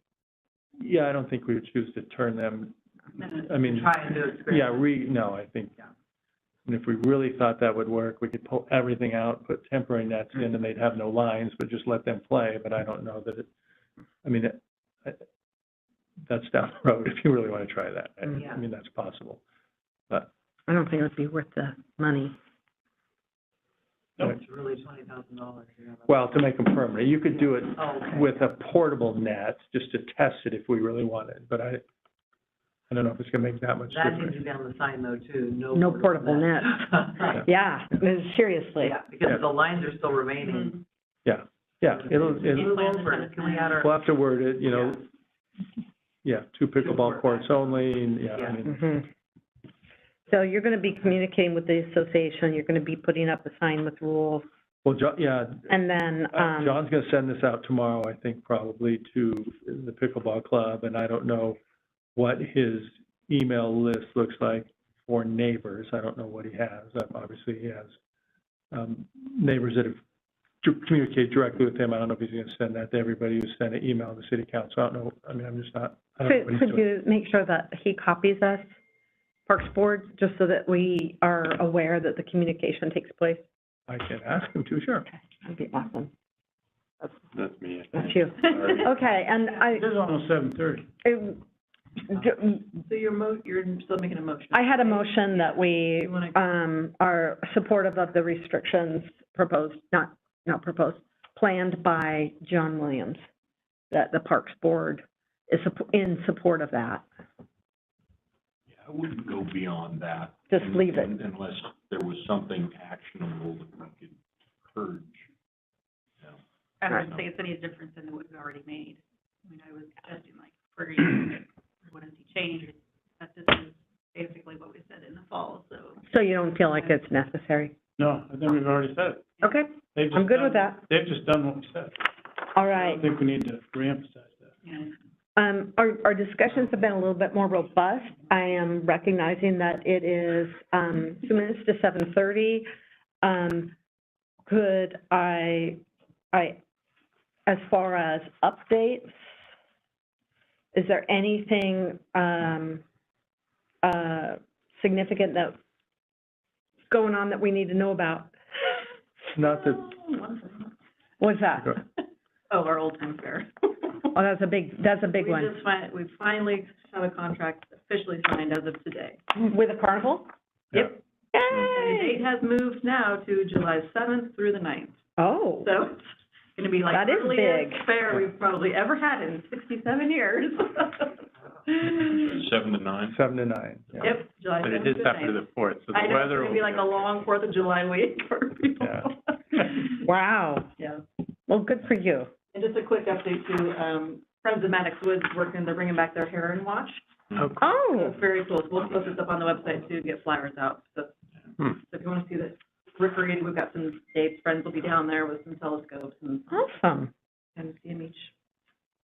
Yeah, I don't think we would choose to turn them, I mean, Try and do it. yeah, no, I think, and if we really thought that would work, we could pull everything out, put temporary nets in, and they'd have no lines, but just let them play, but I don't know that that's down the road if you really want to try that. I mean, that's possible, but. I don't think it would be worth the money. It's really $20,000. Well, to make them permanent, you could do it Oh, okay. with a portable net, just to test it if we really wanted, but I don't know if it's gonna make that much That needs difference. to be on the sign though too, No portable net. Right. Yeah, seriously. Yeah, because the lines are still remaining. Yeah, it'll, Move over, can we add our? we'll have to word it, 2 pickleball courts only, and, I mean, Mhm. So you're gonna be communicating with the association, you're gonna be putting up a sign with rules, well, and then, John's gonna send this out tomorrow, I think, probably to the pickleball club, and I don't know what his email list looks like for neighbors. I don't know what he has. Obviously, he has neighbors that have communicated directly with him. I don't know if he's gonna send that to everybody who sent an email to the city council. I don't know. I mean, I'm just not, I don't know what he's could doing. you make sure that he copies us, Parks Board, just so that we are aware that the communication takes place? I can ask him to, sure. That'd be awesome. That's me. That's you. Sorry. Okay, and It is almost 7:30. So you're still making a motion? I had a motion that we, You wanna- are supportive of the restrictions proposed, not proposed, planned by John Williams, that the Parks Board is in support of that. Yeah, I wouldn't go beyond that. Just leave it. Unless there was something actionable that we could purge. Yeah. I wouldn't say it's any different than what we've already made. I mean, I was suggesting like, for you, what does he change? That this is basically what we said in the fall, so. So you don't feel like it's necessary? No, I think we've already said it. Okay, They've just I'm good with done- that. They've just done what we said. All I right. don't think we need to reemphasize that. Yeah. Our discussions have been a little bit more robust. I am recognizing that it is, 2 minutes to 7:30. Could I, as far as updates, is there anything, significant that's going on that we need to know about? Not that, What's that? Oh, our old time fair. Oh, that's a big one. We finally have a contract officially signed as of today. With a carnival? Yep. Yay! And the date has moved now to July 7th through the 9th. Oh. So it's gonna be like That is the earliest big. fair we've probably ever had in 67 years. 7 to 9. 7 to 9, yeah. Yep, July 7th But to it the is 9th. after the 4th, so I the know, weather it's will gonna be like a long 4th of July week for people. Yeah. Wow. Yeah. Well, good for you. And just a quick update to, Friends of Maddox Woods working, they're bringing back their Heron Watch. Oh, So it's very cool. So we'll post this up on the website too, get flyers out. So, Hmm. so if you wanna see the recreating, we've got some dates, friends will be down there with some telescopes and awesome. see them each.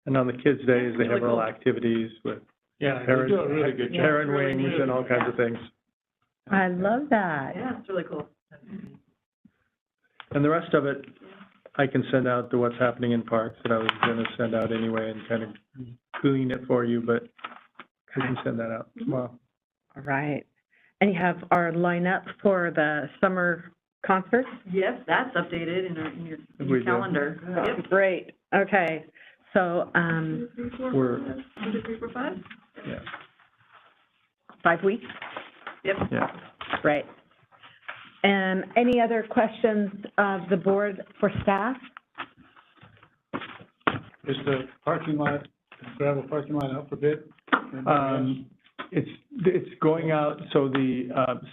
And on the kids' days, they have Really little cool. activities with Yeah, they do a really good Yeah. job. heron really wings neat. and all kinds of things. I love that. Yeah, it's really cool. And the rest of it, I can send out to what's happening in parks that I was gonna send out anyway and kind of clean it for you, but I can send that out tomorrow. All right. And you have our lineup for the summer concerts? Yes, that's updated in your We do. calendar. Yep. Great. Okay. So, 2, 3, 4, We're- 1, 2, 3, 4, 5. Yeah, 5 weeks? Yep. yeah. Great. And any other questions of the board for staff? Is the parking lot, gravel parking lot out for bid? It's going out, so the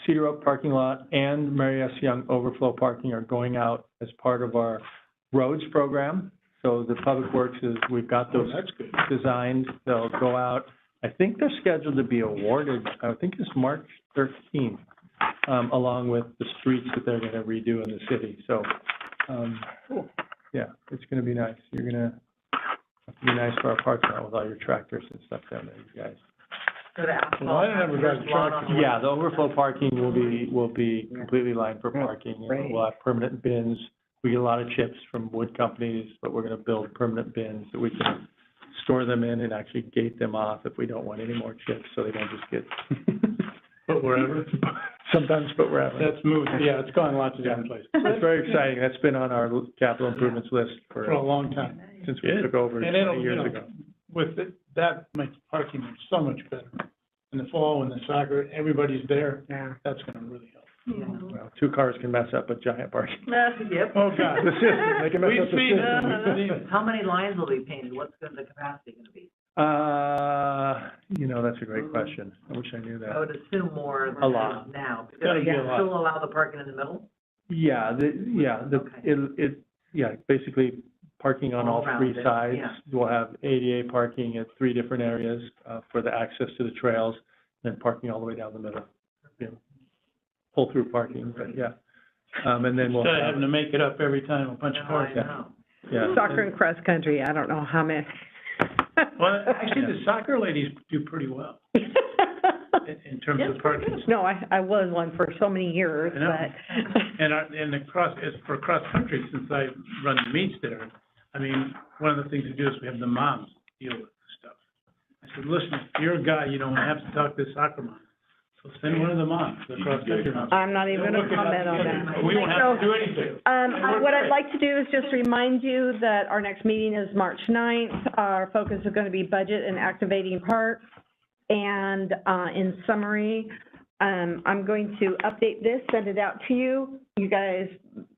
Cedar Oak parking lot and Mary S. Young overflow parking are going out as part of our roads program. So the Public Works is, we've got those designed, they'll go out. I think they're scheduled to be awarded, I think it's March 13th, along with the streets that they're gonna redo in the city. So, yeah, it's gonna be nice. You're gonna have to be nice for our parking lot with all your tractors and stuff down there, you guys. So the asphalt. Well, I didn't ever drive a truck. Yeah, the overflow parking will be completely lined for parking. You know, Great. we'll have permanent bins. We get a lot of chips from wood companies, but we're gonna build permanent bins that we can store them in and actually gate them off if we don't want any more chips, so they don't just get But wherever. sometimes put wherever. That's moved, yeah, it's gone lots of different places. It's very exciting. That's been on our capital improvements list For a long time. since we took over And it'll, 20 you years know, ago. with it, that makes parking so much better. In the fall, when the soccer, everybody's there, Yeah. that's gonna really help. Yeah. Well, 2 cars can mess up a giant parking. Yep. Oh, God. The system, they can mess We up the speed- system. How many lines will be painted? What's the capacity gonna be? You know, that's a great question. I wish I knew I that. would assume more than A lot. now, Gotta because be a you lot. still allow the parking in the middle? Okay. Basically parking on all All around 3 it, sides. yeah. We'll have ADA parking at 3 different areas, for the access to the trails, and parking all the way down the middle. You know, pull through parking, but yeah. And then we'll Instead of have, having to make it up every time, a bunch of cars. I know. yeah. Soccer and cross country, I don't know how many. Well, actually, the soccer ladies do pretty well in terms of parking. No, I was one for so many years, I know. but. And for cross-country, since I run the meets there, I mean, one of the things we do is we have the moms deal with the stuff. I said, listen, if you're a guy, you don't have to talk to the soccer mom. So send one of the moms, the cross-country moms. I'm not even gonna comment on that. We won't have to do anything. What I'd like to do is just remind you that our next meeting is March 9th. Our focus is gonna be budget and activating parks. And, in summary, I'm going to update this, send it out to you. You guys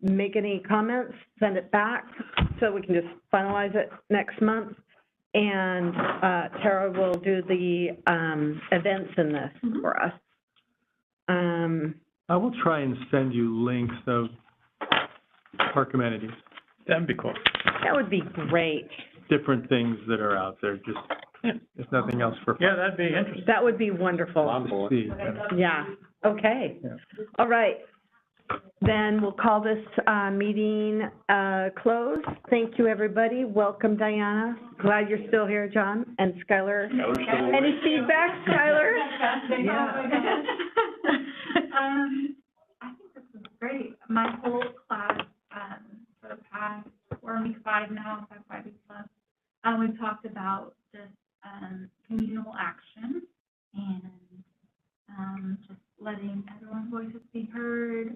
make any comments, send it back, so we can just finalize it next month. And, Tara will do the, events in this for us. I will try and send you links of park amenities, That'd be cool. That would be great. different things that are out there, just, if nothing else for Yeah, that'd be interesting. That would be wonderful. to see. Yeah, okay. Yeah. All right. Then we'll call this, meeting, closed. Thank you, everybody. Welcome, Diana. Glad you're still here, John and Skylar. Any feedback, Skylar? I think this is great. My whole class, for the past, we're in week 5 now, so 5 weeks left. We've talked about just, communal action and, just letting everyone's voices be heard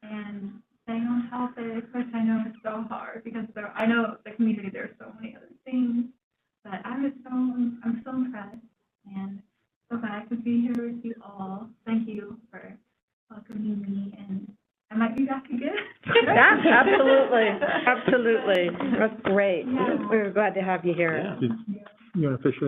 and staying on topic, which I know is so hard because I know the community, there's so many other things, but I'm so impressed and so glad I could be here with you all. Thank you for welcoming me, and I might be back again. Yeah, absolutely. That's great. Yeah. We're glad to have you here. Yeah. You want to officially